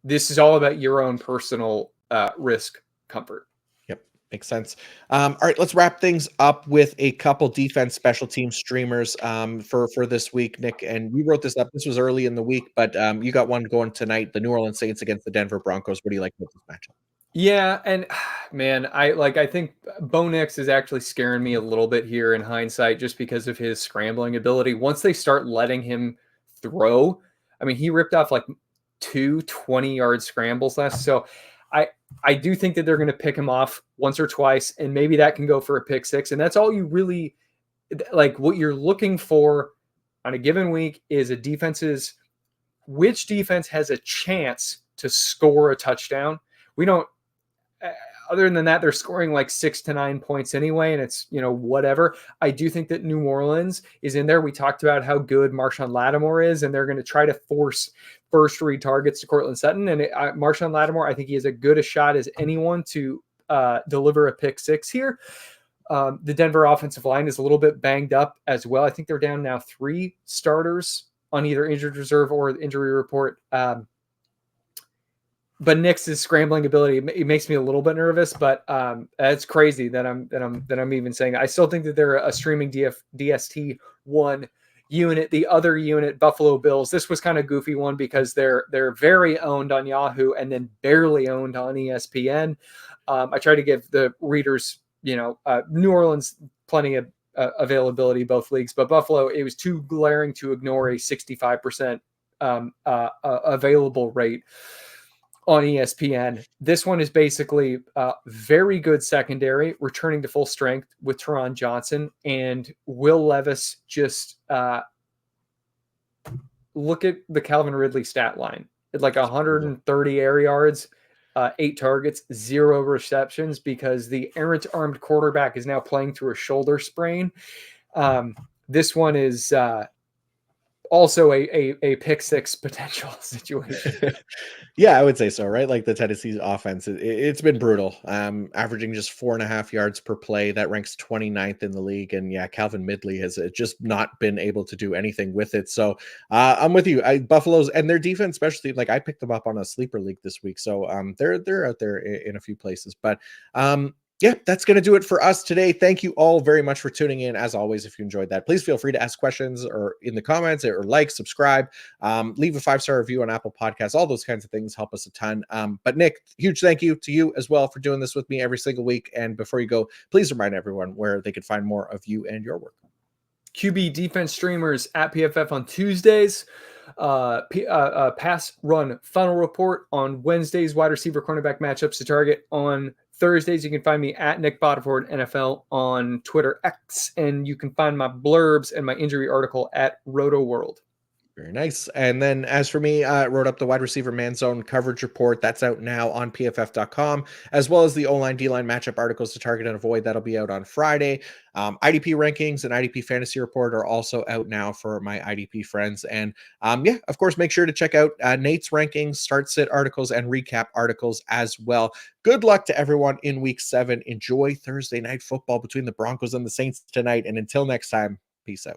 this is all about your own personal risk comfort. Yep. Makes sense. All right, let's wrap things up with a couple defense special team streamers for this week, Nick. And you wrote this up. This was early in the week, but you got one going tonight, the New Orleans Saints against the Denver Broncos. What do you like about this matchup? Yeah, and man, I think Bo Nix is actually scaring me a little bit here in hindsight just because of his scrambling ability. Once they start letting him throw, I mean, he ripped off like 2 20-yard scrambles last. So I do think that they're going to pick him off once or twice, and maybe that can go for a pick 6. And that's all you really like. What you're looking for on a given week is which defense has a chance to score a touchdown. We don't. Other than that, they're scoring like 6 to 9 points anyway, and it's, whatever. I do think that New Orleans is in there. We talked about how good Marshawn Lattimore is, and they're going to try to force first read targets to Courtland Sutton. And Marshawn Lattimore, I think he has as good a shot as anyone to deliver a pick 6 here. The Denver offensive line is a little bit banged up as well. I think they're down now 3 starters on either injured reserve or injury report. But Nix's scrambling ability, it makes me a little bit nervous, but it's crazy that I'm even saying that. I still think that they're a streaming DST one unit. The other unit, Buffalo Bills, this was kind of goofy one because they're very owned on Yahoo and then barely owned on ESPN. I try to give the readers, New Orleans plenty of availability, both leagues, but Buffalo, it was too glaring to ignore a 65% available rate on ESPN. This one is basically very good secondary, returning to full strength with Teron Johnson and Will Levis. Just look at the Calvin Ridley stat line. It's like 130 air yards, 8 targets, 0 receptions because the errant armed quarterback is now playing through a shoulder sprain. This one is also a pick six potential situation. Yeah, I would say so, right? Like the Tennessee's offense, it's been brutal. Averaging just 4.5 yards per play. That ranks 29th in the league. And yeah, Calvin Midley has just not been able to do anything with it. So I'm with you. Buffalo's and their defense, especially, like I picked them up on a sleeper league this week. So they're out there in a few places. But yeah, that's going to do it for us today. Thank you all very much for tuning in. As always, if you enjoyed that, please feel free to ask questions or in the comments or like, subscribe, leave a 5-star review on Apple Podcasts. All those kinds of things help us a ton. But Nick, huge thank you to you as well for doing this with me every single week. And before you go, please remind everyone where they could find more of you and your work. QB defense streamers at PFF on Tuesdays. Pass run funnel report on Wednesdays. Wide receiver cornerback matchups to target on Thursdays. You can find me at Nic Bodiford NFL on Twitter X, and you can find my blurbs and my injury article at Roto World. Very nice. And then as for me, wrote up the wide receiver man zone coverage report. That's out now on pff.com, as well as the O-line, D-line matchup articles to target and avoid. That'll be out on Friday. IDP rankings and IDP fantasy report are also out now for my IDP friends. And yeah, of course, make sure to check out Nate's rankings, start sit articles, and recap articles as well. Good luck to everyone in week 7. Enjoy Thursday night football between the Broncos and the Saints tonight. And until next time, peace out.